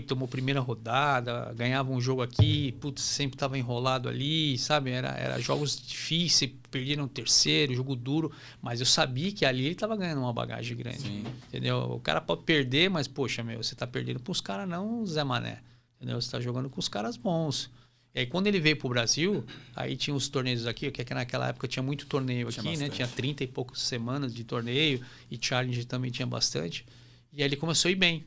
tomou primeira rodada, ganhava um jogo aqui, sempre estava enrolado ali, sabe? Era jogos difíceis, perdia no terceiro, jogo duro, mas eu sabia que ali ele estava ganhando uma bagagem grande, entendeu? O cara pode perder, mas, poxa, você tá perdendo para os caras não Zé Mané, entendeu? Você tá jogando com os caras bons. E aí, quando ele veio pro Brasil, aí tinha os torneios aqui, que naquela época tinha muito torneio aqui, né? Tinha 30 e poucas semanas de torneio, e Challenge também tinha bastante, e aí ele começou a ir bem.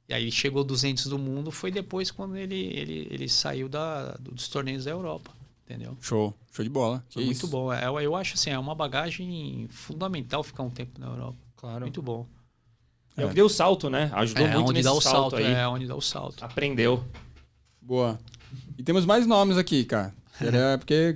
E aí chegou 200 do mundo, foi depois quando ele saiu dos torneios da Europa, entendeu? Show de bola. Foi muito bom. Eu acho assim, é uma bagagem fundamental ficar um tempo na Europa. Claro. Muito bom. É o que deu o salto, né? Ajudou muito nesse salto aí. Onde dá o salto. Aprendeu. Boa. E temos mais nomes aqui, cara. Porque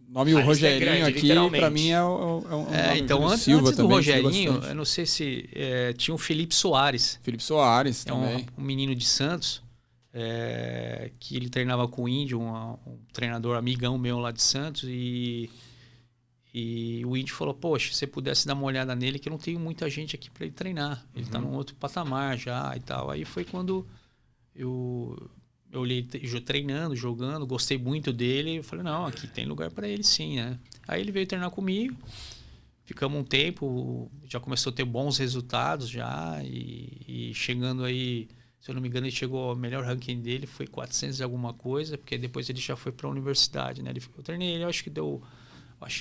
nome o Rogerinho grande, aqui, pra mim é um nome. Então, antes do Rogerinho, eu não sei se tinha o Felipe Soares. Felipe Soares também. Um menino de Santos, que ele treinava com o Índio, um treinador amigão meu lá de Santos, e o Índio falou, poxa, se você pudesse dar uma olhada nele, que eu não tenho muita gente aqui para ele treinar. Ele tá num outro patamar já e tal. Aí foi quando eu olhei treinando, jogando, gostei muito dele. Eu falei, não, aqui tem lugar para ele sim, né? Aí ele veio treinar comigo, ficamos um tempo, já começou a ter bons resultados já, e chegando aí, se eu não me engano, ele chegou, o melhor ranking dele foi 400 e alguma coisa, porque depois ele já foi para a universidade, né? Eu treinei ele, acho que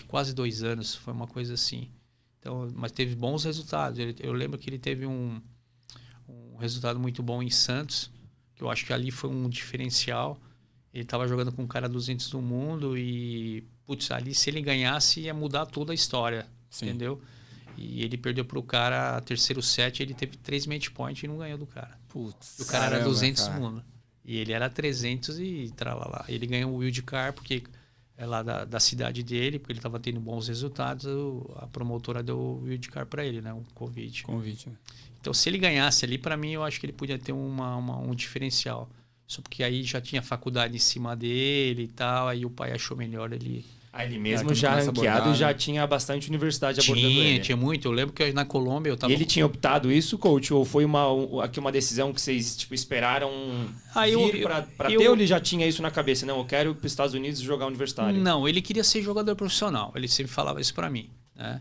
quase 2 anos, foi uma coisa assim. Então, mas teve bons resultados. Eu lembro que ele teve um resultado muito bom em Santos, que eu acho que ali foi um diferencial. Ele estava jogando com um cara 200 do mundo e, ali se ele ganhasse ia mudar toda a história, entendeu? E ele perdeu pro cara terceiro set, ele teve 3 match point e não ganhou do cara. E o cara era 200 do mundo. E ele era 300 e tralalá. Ele ganhou o wildcard porque lá da cidade dele, porque ele estava tendo bons resultados, a promotora deu o wildcard para ele, né? Um convite. Convite, né? Então, se ele ganhasse ali, para mim, eu acho que ele podia ter um diferencial. Só porque aí já tinha faculdade em cima dele e tal, aí o pai achou melhor ele... Ele mesmo já ranqueado, já tinha bastante universidade abordando ele. Tinha muito. Eu lembro que na Colômbia eu tava... E ele tinha optado isso, coach? Ou foi uma decisão que vocês esperaram vir pra ter? Ou ele já tinha isso na cabeça? Não, eu quero ir para os Estados Unidos jogar universitário. Não, ele queria ser jogador profissional. Ele sempre falava isso para mim, né?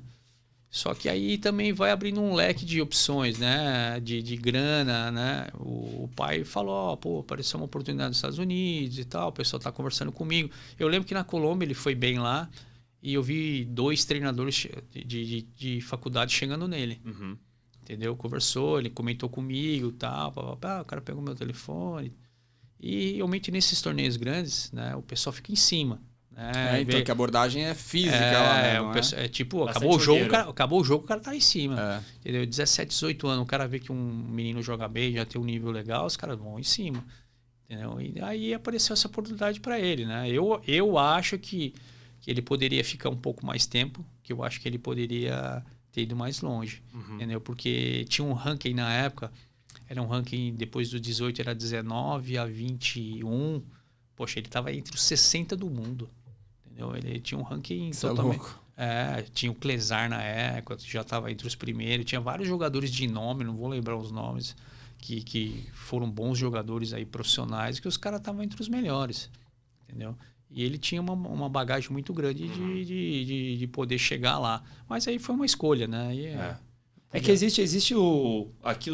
Só que aí também vai abrindo um leque de opções, né? De grana, né? O pai falou, apareceu uma oportunidade nos Estados Unidos e tal, o pessoal tá conversando comigo. Eu lembro que na Colômbia ele foi bem lá e eu vi 2 treinadores de faculdade chegando nele. Uhum. Entendeu? Conversou, ele comentou comigo e tal, o cara pegou meu telefone. E realmente nesses torneios grandes, né? O pessoal fica em cima. Então, que a abordagem é física lá, né? Acabou o jogo, o cara tá em cima. Entendeu? 17, 18 anos, o cara vê que um menino joga bem, já tem um nível legal, os caras vão em cima. Entendeu? E aí apareceu essa oportunidade para ele, né? Eu acho que ele poderia ficar um pouco mais tempo, que eu acho que ele poderia ter ido mais longe. Entendeu? Porque tinha um ranking na época, era um ranking depois do 18, era 19 a 21. Poxa, ele estava entre os 60 do mundo. Ele tinha um ranking totalmente... tinha o Clesar na época, já estava entre os primeiros. Tinha vários jogadores de nome, não vou lembrar os nomes, que foram bons jogadores aí profissionais, que os caras estavam entre os melhores. Entendeu? E ele tinha uma bagagem muito grande de poder chegar lá. Mas aí foi uma escolha, né? Que existe aqui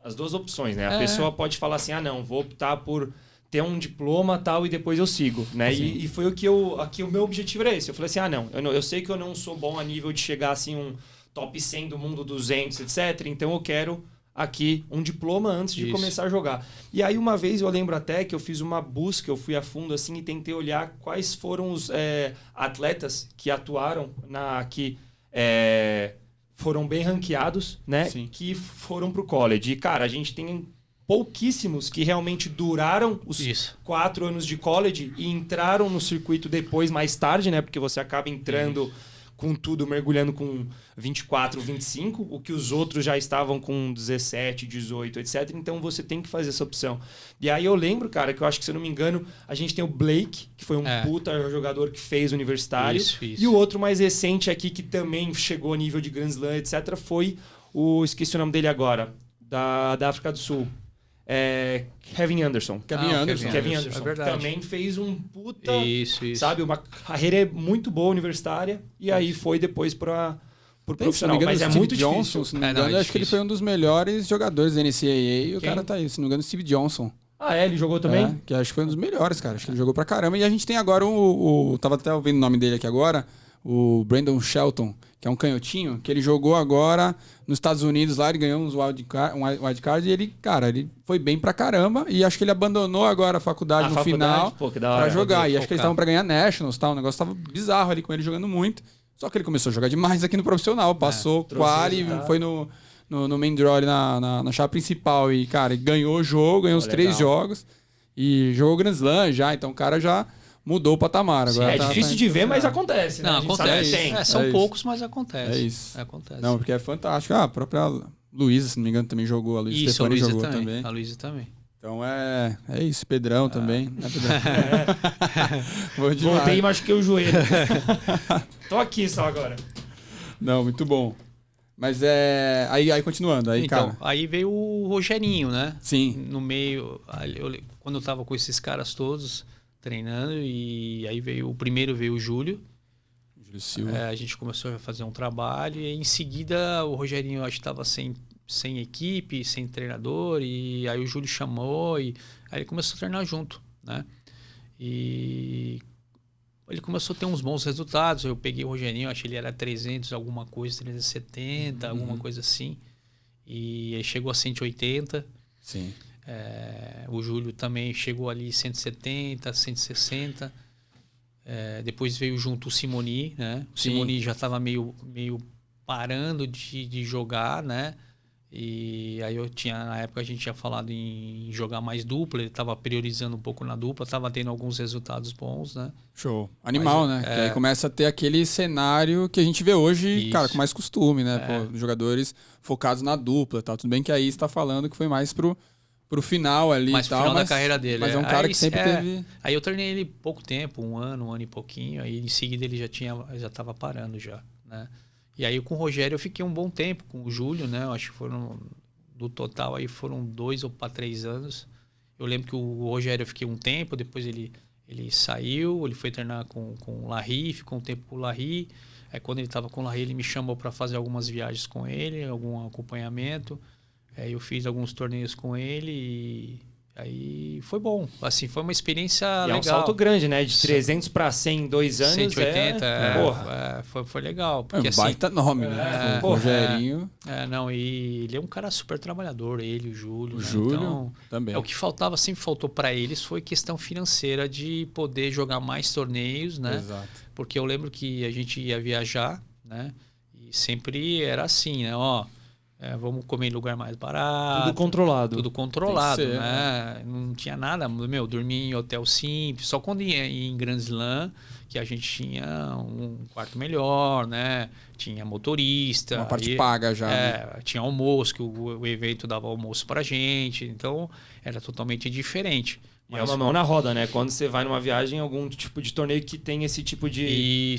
as duas opções, né? A pessoa pode falar assim, não, vou optar por... ter um diploma tal e depois eu sigo, né? E foi o meu objetivo era esse. Eu falei assim, eu sei que eu não sou bom a nível de chegar assim um top 100 do mundo 200, etc. Então eu quero aqui um diploma antes de começar a jogar. E aí uma vez eu lembro até que eu fiz uma busca, eu fui a fundo assim e tentei olhar quais foram os atletas que atuaram que foram bem ranqueados, né? Sim. Que foram pro college. E cara, a gente tem pouquíssimos que realmente duraram os 4 anos de college e entraram no circuito depois, mais tarde, né? Porque você acaba entrando com tudo, mergulhando com 24, 25, o que os outros já estavam com 17, 18, etc. Então você tem que fazer essa opção. E aí eu lembro, cara, que eu acho que, se eu não me engano, a gente tem o Blake, que foi um puta jogador que fez universitário. Isso. E o outro mais recente aqui, que também chegou a nível de Grand Slam, etc., foi esqueci o nome dele agora, da África do Sul. Kevin Anderson. Kevin Anderson, é verdade. Também fez um puta, sabe, uma carreira muito boa universitária e aí foi depois pro profissional. Mas é muito difícil. Se não me engano, acho que ele foi um dos melhores jogadores da NCAA e o cara tá aí. Se não me engano, Steve Johnson. Ele jogou também? Que acho que foi um dos melhores, cara. Acho que ele jogou pra caramba. E a gente tem agora tava até ouvindo o nome dele aqui agora, o Brandon Shelton, que é um canhotinho, que ele jogou agora nos Estados Unidos lá, ele ganhou um wildcard e ele foi bem pra caramba e acho que ele abandonou agora a faculdade no final pra jogar. E acho que eles estavam pra ganhar Nationals, tal, o negócio tava bizarro ali com ele jogando muito. Só que ele começou a jogar demais aqui no profissional, passou quali, foi no main draw ali na chave principal e, cara, ele ganhou o jogo, ganhou os 3 jogos e jogou Grand Slam já, então o cara já mudou o patamar. Agora difícil de ver, mas acontece. Né? Não, acontece. São poucos, mas acontece. É isso. Acontece. Não, porque é fantástico. A própria Luísa, se não me engano, também jogou. A Luísa Stefani jogou também. A Luísa também. Então é isso. Pedrão também. Né, Pedrão? Voltei e machuquei o joelho. Tô aqui só agora. Não, muito bom. Mas aí continuando. Aí veio o Rogerinho, né? Sim. No meio, quando eu tava com esses caras todos treinando, e aí primeiro veio o Júlio Silva. A gente começou a fazer um trabalho e em seguida o Rogerinho, acho que estava sem equipe, sem treinador, e aí o Júlio chamou e aí ele começou a treinar junto, né? E ele começou a ter uns bons resultados. Eu peguei o Rogerinho, acho que ele era 300 alguma coisa, 370, alguma coisa assim, e aí chegou a 180. Sim. O Júlio também chegou ali 170, 160. Depois veio junto o Simoni, né? O Simoni já estava meio parando de jogar, né? E aí na época a gente tinha falado em jogar mais dupla, ele estava priorizando um pouco na dupla, estava tendo alguns resultados bons, né? Show. Animal, né? Que aí começa a ter aquele cenário que a gente vê hoje, cara, com mais costume, né? Pô, jogadores focados na dupla e tal. Tudo bem que aí você tá falando que foi mais pro final ali mais e tal. Final da carreira dele. Mas é um cara que sempre teve... Aí eu treinei ele pouco tempo, um ano e pouquinho, aí em seguida ele já estava parando já, né? E aí com o Rogério eu fiquei um bom tempo, com o Júlio, né? Eu acho que do total aí foram 2 ou 3 anos. Eu lembro que o Rogério eu fiquei um tempo, depois ele saiu, ele foi treinar com o Larry, ficou um tempo com o Larry. Aí quando ele estava com o Larry, ele me chamou para fazer algumas viagens com ele, algum acompanhamento. Aí eu fiz alguns torneios com ele e aí foi bom. Assim, foi uma experiência legal. É um salto grande, né? De 300 para 100 em 2 anos. 180, foi legal. Porque, é um baita nome, né? O Rogerinho. Não, e ele é um cara super trabalhador, ele, o Júlio. O né? Júlio então, também. O que sempre faltou para eles foi questão financeira de poder jogar mais torneios, né? Exato. Porque eu lembro que a gente ia viajar, né? E sempre era assim, né? Vamos comer em lugar mais barato. Tudo controlado, ser, né? Não tinha nada. Dormia em hotel simples. Só quando ia em Grand Slam, que a gente tinha um quarto melhor, né? Tinha motorista. Uma parte paga já. né? Tinha almoço, que o evento dava almoço pra gente. Então, era totalmente diferente. Mas é uma mão na roda, né? Quando você vai numa viagem, algum tipo de torneio que tem esse tipo de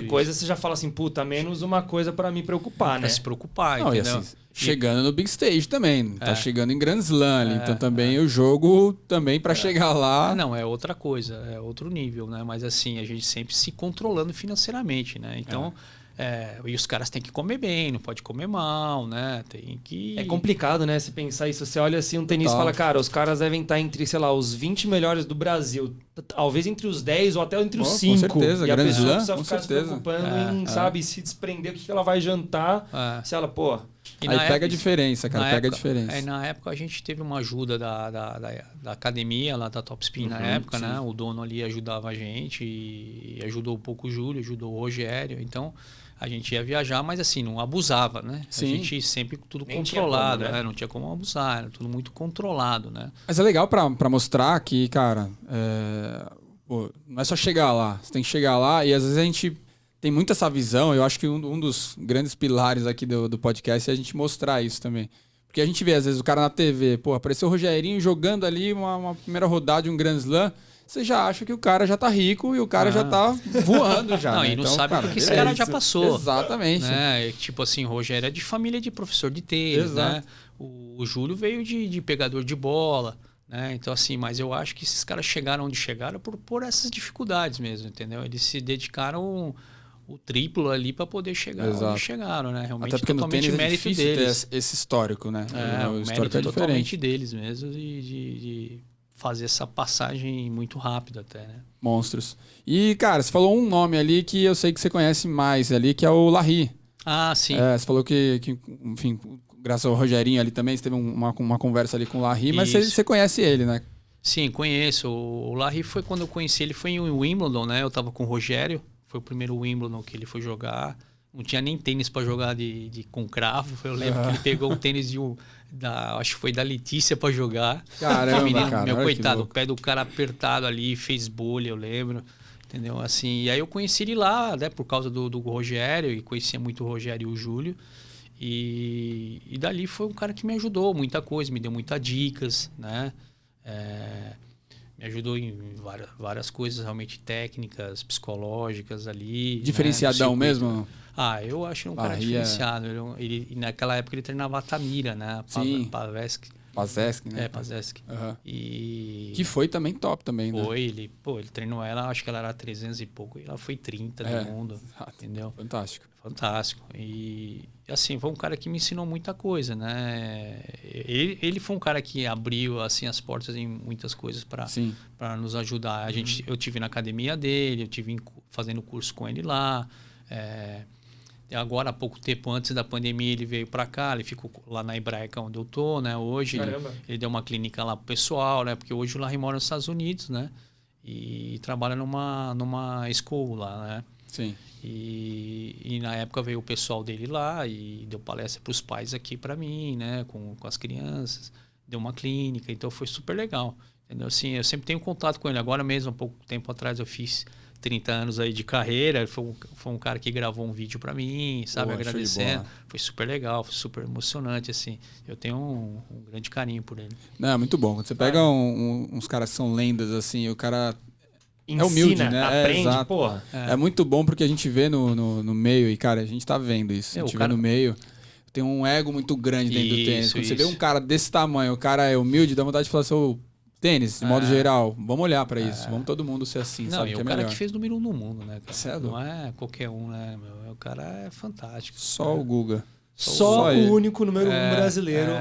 coisa, você já fala assim, puta, menos uma coisa pra me preocupar, né? Pra se preocupar, não, entendeu? E assim, chegando no Big Stage também. Tá chegando em Grand Slam ali. Então também o jogo, também pra chegar lá... Não, é outra coisa, é outro nível, né? Mas assim, a gente sempre se controlando financeiramente, né? Então... e os caras têm que comer bem, não pode comer mal, né? Tem que... É complicado, né? Se pensar isso. Você olha assim um tenista e fala, cara, os caras devem estar entre, sei lá, os 20 melhores do Brasil. Talvez entre os 10 ou até entre os 5. Com certeza, e a Grand pessoa Slam, precisa ficar se preocupando em, sabe, se desprender do que ela vai jantar. Se ela, pô... Aí pega a diferença, cara, pega a diferença. Na época a gente teve uma ajuda da academia lá da Top Spin na época, né? O dono ali ajudava a gente e ajudou um pouco o Júlio, ajudou o Rogério. Então... A gente ia viajar, mas assim, não abusava, né? Sim. A gente sempre tudo Nem controlado, tinha como, né? Não tinha como abusar, era tudo muito controlado, né? Mas é legal pra mostrar que, cara, não é só chegar lá. Você tem que chegar lá e às vezes a gente tem muito essa visão. Eu acho que um dos grandes pilares aqui do podcast é a gente mostrar isso também. Porque a gente vê, às vezes, o cara na TV, apareceu o Rogerinho jogando ali uma primeira rodada de um Grand Slam. Você já acha que o cara já tá rico e o cara já tá voando já. Não, né? e não então, sabe cara, porque esse cara já passou. Exatamente. Né? Tipo assim, o Rogério é de família de professor de tênis, né? O Júlio veio de pegador de bola, né? Então assim, mas eu acho que esses caras chegaram onde chegaram por essas dificuldades mesmo, entendeu? Eles se dedicaram o triplo ali para poder chegar onde chegaram, né? Realmente até porque totalmente no tênis mérito é difícil deles. ter esse histórico, né? O histórico é totalmente deles mesmo de fazer essa passagem muito rápida até, né? Monstros. E, cara, você falou um nome ali que eu sei que você conhece mais ali, que é o Larry. Ah, sim. Você falou que, enfim, graças ao Rogerinho ali também, você teve uma conversa ali com o Larry, mas você conhece ele, né? Sim, conheço. O Larry foi quando eu conheci ele, foi em Wimbledon, né? Eu tava com o Rogério, foi o primeiro Wimbledon que ele foi jogar. Não tinha nem tênis para jogar com cravo. Eu lembro que ele pegou um tênis acho que foi da Letícia para jogar. Caramba, menino, cara. Meu coitado, o pé do cara apertado ali, fez bolha, eu lembro. Entendeu? Assim, e aí eu conheci ele lá, né, por causa do Rogério, e conhecia muito o Rogério e o Júlio. E dali foi um cara que me ajudou muita coisa, me deu muitas dicas, né? Me ajudou em várias coisas realmente técnicas, psicológicas ali. Diferenciadão, né? Mesmo? Eu acho um cara diferenciado. Ele, naquela época ele treinava a Tamira, né? Pavesky, né? Pavesky. Uhum. E... Que foi também top também, né? Ele treinou ela, acho que ela era 300 e pouco, e ela foi 30 do mundo, entendeu? Fantástico. E assim, foi um cara que me ensinou muita coisa, né? Ele foi um cara que abriu assim as portas em muitas coisas para nos ajudar. Eu tive na academia dele, eu tive fazendo curso com ele lá. Agora, há pouco tempo antes da pandemia, ele veio para cá, ele ficou lá na Hebraica, onde eu tô, né? Hoje ele deu uma clínica lá pro pessoal, né? Porque hoje o Larry mora nos Estados Unidos, né? E trabalha numa escola lá, né? Sim. E na época veio o pessoal dele lá e deu palestra para os pais aqui para mim, né? Com as crianças, deu uma clínica, então foi super legal. Entendeu? Assim, eu sempre tenho contato com ele. Agora mesmo, há pouco tempo atrás, eu fiz 30 anos aí de carreira. Foi um cara que gravou um vídeo para mim, sabe? Boa, agradecendo. Foi super legal, foi super emocionante, assim. Eu tenho um grande carinho por ele. Não, é muito bom. Quando você pega uns caras que são lendas, assim, o cara... Ensina, é humilde, né? aprende, exato. porra. É muito bom porque a gente vê no meio, e cara, a gente tá vendo isso. A gente vê no meio, tem um ego muito grande dentro do tênis. Quando você vê um cara desse tamanho, o cara é humilde, dá vontade de falar assim, ô, tênis, de modo geral, vamos olhar pra isso. Vamos todo mundo ser assim, Não, sabe? e que o é cara melhor. que fez número 1 no mundo, né, cara? Cedo. Não é qualquer um, né, meu? O cara é fantástico. Só o Guga. Só ele. o único número 1 brasileiro.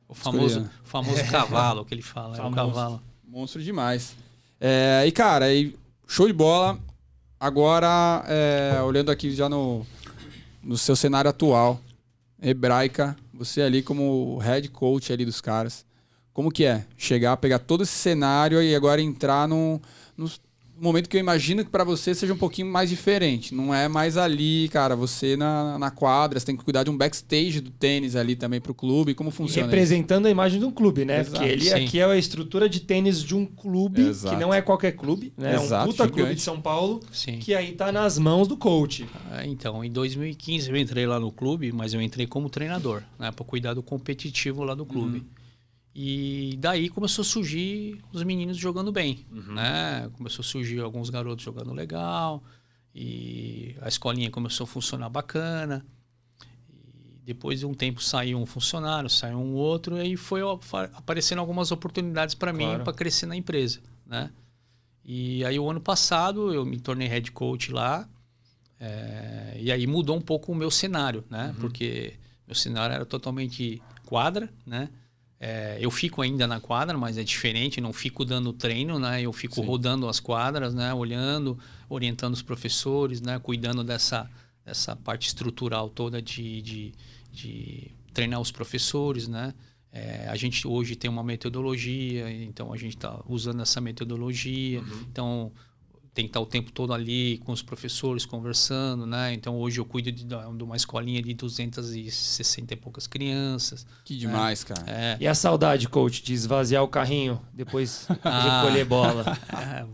O famoso cavalo que ele fala. É o cavalo. Monstro demais. E, cara, show de bola. Agora, olhando aqui já no seu cenário atual, Hebraica, você ali como head coach ali dos caras, como que é chegar, pegar todo esse cenário e agora entrar no momento que eu imagino que para você seja um pouquinho mais diferente. Não é mais ali, cara, você na quadra, você tem que cuidar de um backstage do tênis ali também pro clube. Como funciona representando a imagem de um clube, né? Exato, porque ele aqui é a estrutura de tênis de um clube, Exato. que não é qualquer clube, né? Exato, é um puta gigante. clube de São Paulo, Sim. que aí tá nas mãos do coach. Então, em 2015 eu entrei lá no clube, mas eu entrei como treinador, né, para cuidar do competitivo lá do clube. E daí começou a surgir os meninos jogando bem, né? Começou a surgir alguns garotos jogando legal e a escolinha começou a funcionar bacana. E depois de um tempo saiu um funcionário, saiu um outro e aí foi aparecendo algumas oportunidades para mim para crescer na empresa, né? E aí o ano passado eu me tornei head coach lá e aí mudou um pouco o meu cenário, né? Porque meu cenário era totalmente quadra, né? Eu fico ainda na quadra, mas é diferente, não fico dando treino, né? Eu fico rodando as quadras, né? Olhando, orientando os professores, né? Cuidando dessa parte estrutural toda de treinar os professores, né? A gente hoje tem uma metodologia, então a gente está usando essa metodologia, então tem que estar o tempo todo ali com os professores conversando, né? Então hoje eu cuido de uma escolinha de 260 e poucas crianças. Que demais, cara. E a saudade, coach, de esvaziar o carrinho, depois recolher bola?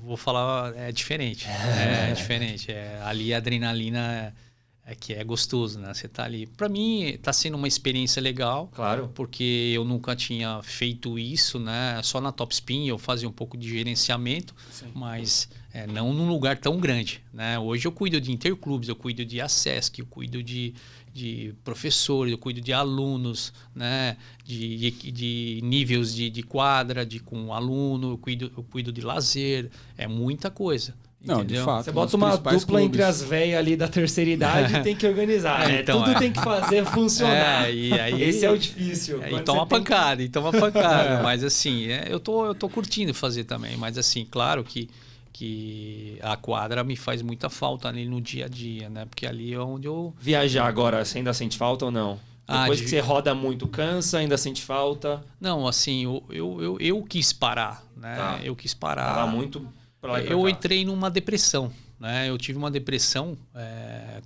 Vou falar, é diferente. É diferente. Ali a adrenalina que é gostoso, né? Você tá ali. Para mim, tá sendo uma experiência legal. Claro. Porque eu nunca tinha feito isso, né? Só na Topspin eu fazia um pouco de gerenciamento, mas não num lugar tão grande, né? Hoje eu cuido de interclubes, eu cuido de ASESC, eu cuido de professores, eu cuido de alunos, né? De níveis de quadra, com aluno, eu cuido de lazer, é muita coisa. Não, entendeu? de fato. Você bota uma dupla entre as velhas ali da terceira idade e tem que organizar, né? Então, Tudo tem que fazer funcionar. E aí, esse é o difícil. E toma pancada, Mas assim, eu tô curtindo fazer também. Mas assim, claro que a quadra me faz muita falta ali no dia a dia, né? Porque ali é onde eu... Viajar agora, você ainda sente falta ou não? Depois que você roda muito, cansa, ainda sente falta? Não, assim, eu quis parar, né? Tá. Eu quis parar. Tava muito pra lá e pra Eu cá. entrei numa depressão, né? Eu tive uma depressão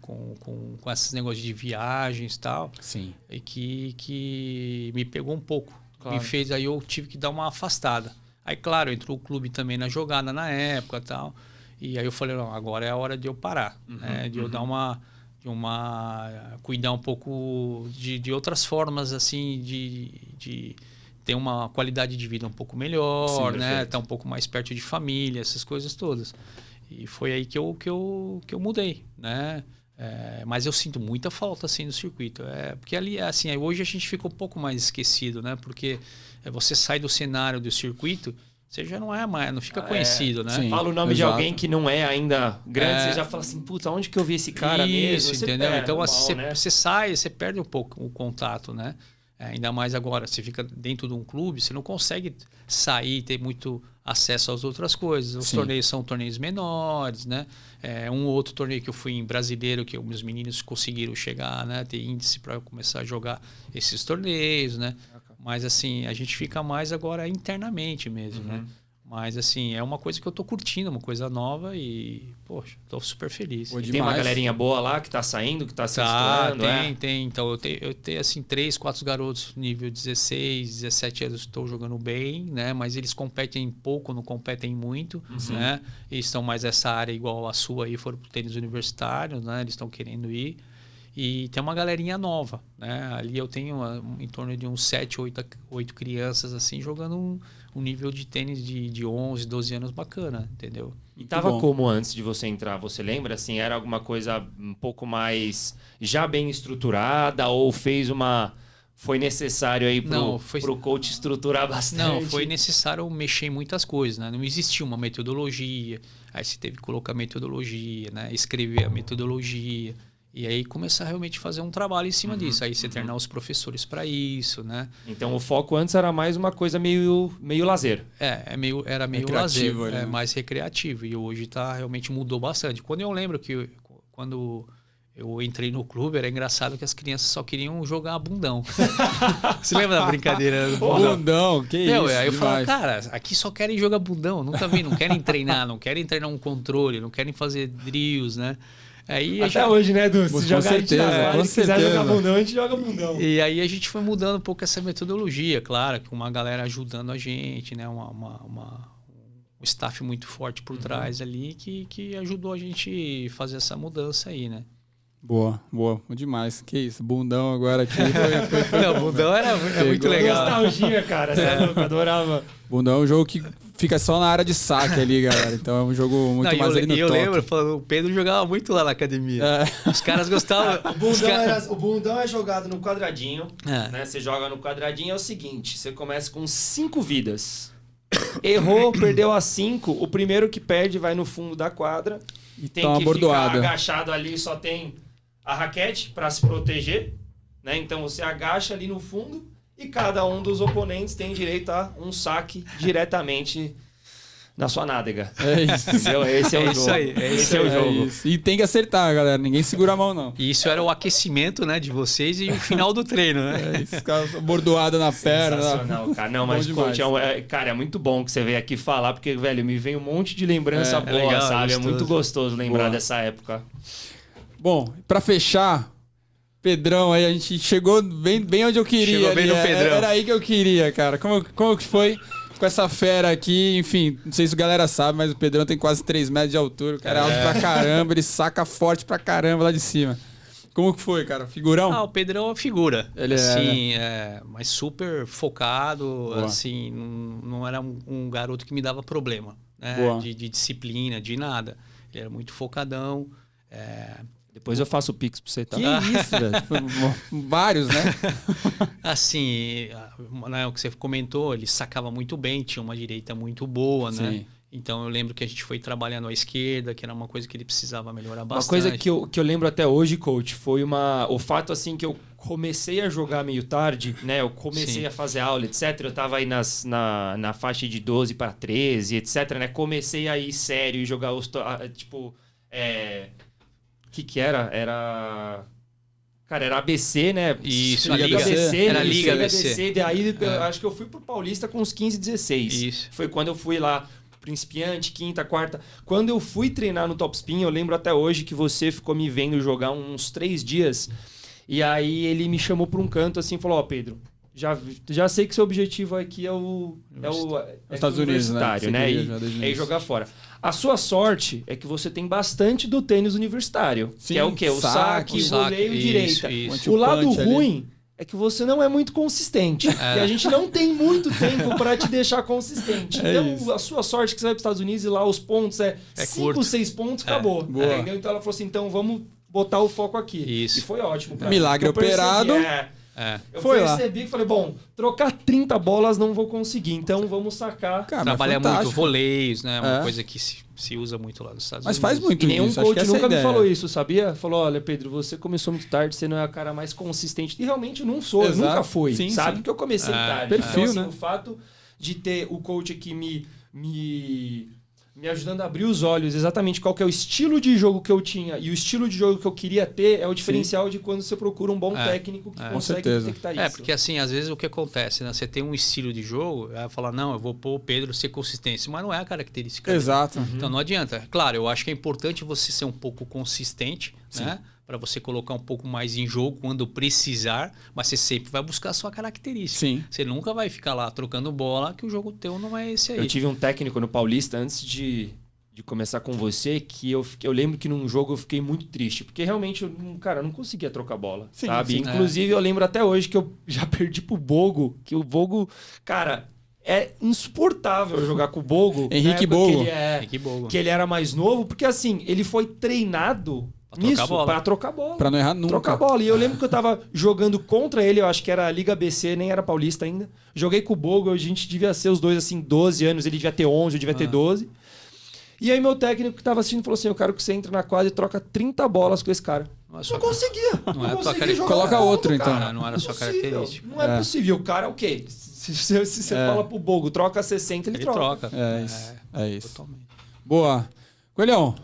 com esses negócios de viagens e tal. Sim. E que me pegou um pouco. Claro. Me fez, aí eu tive que dar uma afastada. Aí, claro, entrou o clube também na jogada na época e tal. E aí eu falei, não, agora é a hora de eu parar. Né? De eu dar cuidar um pouco de outras formas, assim, de ter uma qualidade de vida um pouco melhor, Sim, né? Estar um pouco mais perto de família, essas coisas todas. E foi aí que eu mudei, né? Mas eu sinto muita falta, assim, do circuito. Porque ali, assim, hoje a gente fica um pouco mais esquecido, né? Porque você sai do cenário do circuito, você já não é mais, não fica conhecido, né? Sim. Fala o nome de Exato. alguém que não é ainda grande, você já fala assim, puta, onde que eu vi esse cara mesmo? Isso, entendeu? Perde, Então, assim, né? você sai, você perde um pouco o contato, né? Ainda mais agora, você fica dentro de um clube, você não consegue sair e ter muito acesso às outras coisas. Os torneios são torneios menores, né? Um ou outro torneio que eu fui em brasileiro, que os meus meninos conseguiram chegar, né? Ter índice para começar a jogar esses torneios, né? Mas assim, a gente fica mais agora internamente mesmo, né? Mas, assim, é uma coisa que eu tô curtindo, uma coisa nova e, poxa, tô super feliz. E tem uma galerinha boa lá que tá saindo, que tá se estourando, tem. Então, eu tenho, assim, 3, 4 garotos nível 16, 17 anos que estão jogando bem, né? Mas eles competem pouco, não competem muito, né? Eles estão mais nessa área igual a sua aí, foram pro tênis universitário, né? Eles estão querendo ir. E tem uma galerinha nova, né? Ali eu tenho em torno de uns 7, 8 crianças, assim, jogando um nível de tênis de 11, 12 anos bacana, entendeu? E tava como antes de você entrar? Você lembra? Assim, era alguma coisa um pouco mais já bem estruturada ou foi necessário aí pro coach estruturar bastante? Não, foi necessário mexer em muitas coisas, né? Não existia uma metodologia, aí você teve que colocar metodologia, né? Escrever a metodologia. E aí começar realmente a fazer um trabalho em cima disso. Aí você treinar os professores para isso, né? Então o foco antes era mais uma coisa meio lazer. Era meio lazer, mais recreativo. E hoje realmente mudou bastante. Quando eu lembro que quando eu entrei no clube, era engraçado que as crianças só queriam jogar bundão. Você lembra da brincadeira? Bundão, que isso? Aí eu falava, cara, aqui só querem jogar bundão. Nunca vi, não querem treinar, não querem treinar um controle, não querem fazer drills, né? Aí até hoje, né, Edu? Se quiser jogar bundão, a gente joga bundão. E aí a gente foi mudando um pouco essa metodologia, claro, com uma galera ajudando a gente, né? Um staff muito forte por trás ali que ajudou a gente fazer essa mudança aí, né? Boa demais. Que isso, bundão agora aqui Não, bundão é muito legal. Nostalgia, cara, você é louco, adorava. Bundão é um jogo que fica só na área de saque ali, galera. Então é um jogo muito mais ali no toque. Eu lembro, o Pedro jogava muito lá na academia. Os caras gostavam... O bundão é jogado no quadradinho, né? Você joga no quadradinho, é o seguinte, você começa com 5 vidas. Errou, perdeu as 5, o primeiro que perde vai no fundo da quadra. E tem que ficar agachado ali, só tem a raquete para se proteger, né? Então você agacha ali no fundo e cada um dos oponentes tem direito a um saque diretamente na sua nádega. É isso. Esse é o jogo. Esse é o jogo. Isso. E tem que acertar, galera. Ninguém segura a mão, não. E isso era o aquecimento, né, de vocês e o final do treino, né? Ficar bordoada na perna. Sensacional, cara. Não, mas, coach, cara, é muito bom que você veio aqui falar, porque, velho, me vem um monte de lembrança boa, legal, sabe? Gostoso. É muito gostoso lembrar dessa época. Bom, pra fechar... Pedrão, aí a gente chegou bem onde eu queria. Chegou bem no Pedrão. Era aí que eu queria, cara. Como que foi com essa fera aqui? Enfim, não sei se a galera sabe, mas o Pedrão tem quase 3 metros de altura. O cara é alto pra caramba, ele saca forte pra caramba lá de cima. Como que foi, cara? Figurão? O Pedrão é uma figura. Ele assim, mas super focado, assim, não era um garoto que me dava problema, né? De disciplina, de nada. Ele era muito focadão. Depois eu faço o pix pra você, tá? Que isso, velho. Vários, né? Assim, né, o que você comentou, ele sacava muito bem, tinha uma direita muito boa, né? Sim. Então eu lembro que a gente foi trabalhando à esquerda, que era uma coisa que ele precisava melhorar bastante. Uma coisa que eu lembro até hoje, coach, foi o fato assim que eu comecei a jogar meio tarde, né? Eu comecei a fazer aula, etc. Eu tava aí na faixa de 12 para 13, etc, né? Comecei a ir sério e jogar tipo... O que era? Cara, era ABC, né? Isso, a Liga ABC. Era Liga ABC. Daí acho que eu fui pro Paulista com uns 15, 16. Isso. Foi quando eu fui lá, principiante, quinta, quarta. Quando eu fui treinar no Topspin, eu lembro até hoje que você ficou me vendo jogar uns 3 dias. E aí ele me chamou para um canto assim e falou, Pedro, já sei que seu objetivo aqui é o Estados Unidos, né? E jogar fora. A sua sorte é que você tem bastante do tênis universitário. Sim, que é o quê? O saque, o voleio e direita. Isso. O lado ruim é que você não é muito consistente. E a gente não tem muito tempo para te deixar consistente. Então, a sua sorte é que você vai para os Estados Unidos e lá os pontos 5, 6 pontos, acabou. Então ela falou assim, então vamos botar o foco aqui. Isso. E foi ótimo. Milagre operado. Eu percebi que falei, bom, trocar 30 bolas não vou conseguir, então vamos sacar. Cara, trabalha muito voleios, né? Uma coisa que se usa muito lá nos Estados Unidos. Mas faz muito isso. E nenhum isso. coach nunca me falou isso, sabia? Falou, olha, Pedro, você começou muito tarde, você não é a cara mais consistente. E realmente eu não sou, eu nunca fui. Sim, sabe? sim. Que eu comecei tarde. Perfil, então, assim, né? o fato de ter o coach aqui me me ajudando a abrir os olhos exatamente qual que é o estilo de jogo que eu tinha e o estilo de jogo que eu queria ter é o diferencial de quando você procura um bom técnico que consegue detectar isso. Porque assim, às vezes o que acontece, né? Você tem um estilo de jogo, vai falar, não, eu vou pôr o Pedro ser consistente, mas não é a característica Exato. dele. Então não adianta. Claro, eu acho que é importante você ser um pouco consistente, né? Para você colocar um pouco mais em jogo quando precisar, mas você sempre vai buscar a sua característica. Sim. Você nunca vai ficar lá trocando bola, que o jogo teu não é esse aí. Eu tive um técnico no Paulista antes de começar com você, que eu lembro que num jogo eu fiquei muito triste, porque realmente eu não conseguia trocar bola, sabe? Sim. Inclusive eu lembro até hoje que eu já perdi pro Bogo, que o Bogo, cara, é insuportável jogar com o Bogo. Henrique Bogo. Henrique Bogo. Que ele era mais novo, porque assim, ele foi treinado pra trocar bola. Pra não errar nunca. Trocar bola. E eu lembro que eu tava jogando contra ele, eu acho que era Liga BC, nem era Paulista ainda. Joguei com o Bogo, a gente devia ser os dois, assim, 12 anos, ele devia ter 11, eu devia ter 12. E aí meu técnico que tava assistindo falou assim, eu quero que você entre na quadra e troca 30 bolas com esse cara. Não conseguia. Não é tua conseguia jogar. Coloca outro, cara. então. Não era sua característica. Não é possível. O cara, ok. Se você fala pro Bogo, troca 60, ele troca. É isso. Totalmente. Boa. Coelhão,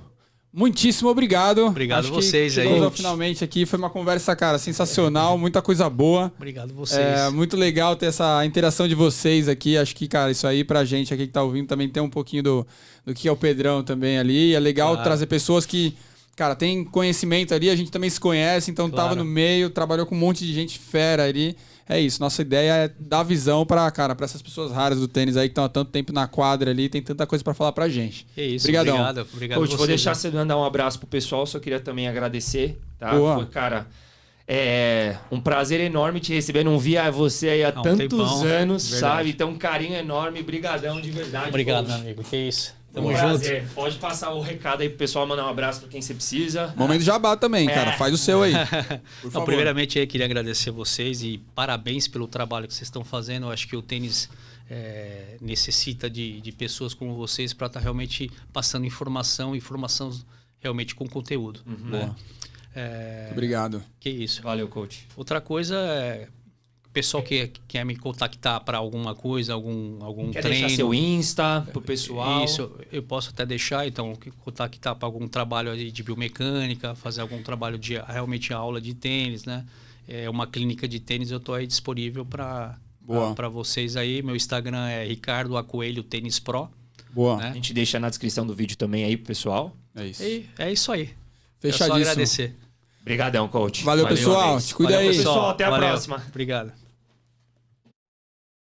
muitíssimo obrigado. Obrigado Acho vocês que aí. chegamos finalmente aqui. Foi uma conversa, cara, sensacional. Muita coisa boa. Obrigado vocês. Muito legal ter essa interação de vocês aqui. Acho que, cara, isso aí pra gente aqui que tá ouvindo também tem um pouquinho do que é o Pedrão também ali. É legal trazer pessoas que, cara, tem conhecimento ali. A gente também se conhece, então tava no meio, trabalhou com um monte de gente fera ali. É isso, nossa ideia é dar visão pra essas pessoas raras do tênis aí que estão há tanto tempo na quadra ali, tem tanta coisa pra falar pra gente. É isso, obrigadão. Obrigado Coach, vocês, vou deixar você mandar um abraço pro pessoal, só queria também agradecer, tá? Boa. Foi, cara, um prazer enorme te receber, não via você aí há um tantos tempão, anos, verdade. sabe? Então, um carinho enorme, brigadão de verdade. Obrigado, coach. meu amigo, que isso. Tamo Um junto. prazer. Pode passar o recado aí pro pessoal, mandar um abraço pra quem você precisa. Momento jabá também, cara. Faz o seu aí. Por favor. Primeiramente, eu queria agradecer vocês e parabéns pelo trabalho que vocês estão fazendo. Eu acho que o tênis necessita de pessoas como vocês para estar realmente passando informação realmente com conteúdo. Né? Obrigado. Que isso. Valeu, coach. Outra coisa é o pessoal que quer me contactar para alguma coisa, algum Quer treino. deixar seu Insta pro pessoal? Isso, eu posso até deixar, então, contactar para algum trabalho aí de biomecânica, fazer algum trabalho de realmente aula de tênis, né? Uma clínica de tênis, eu estou aí disponível para vocês aí. Meu Instagram é Ricardo Acoelho Tênis Pro. Boa. A gente deixa na descrição do vídeo também aí pro pessoal. É isso. E é isso aí. Fechadíssimo. É só agradecer. Obrigadão, coach. Valeu pessoal. Te cuida Valeu, aí. pessoal. Até a Valeu. próxima. Obrigado.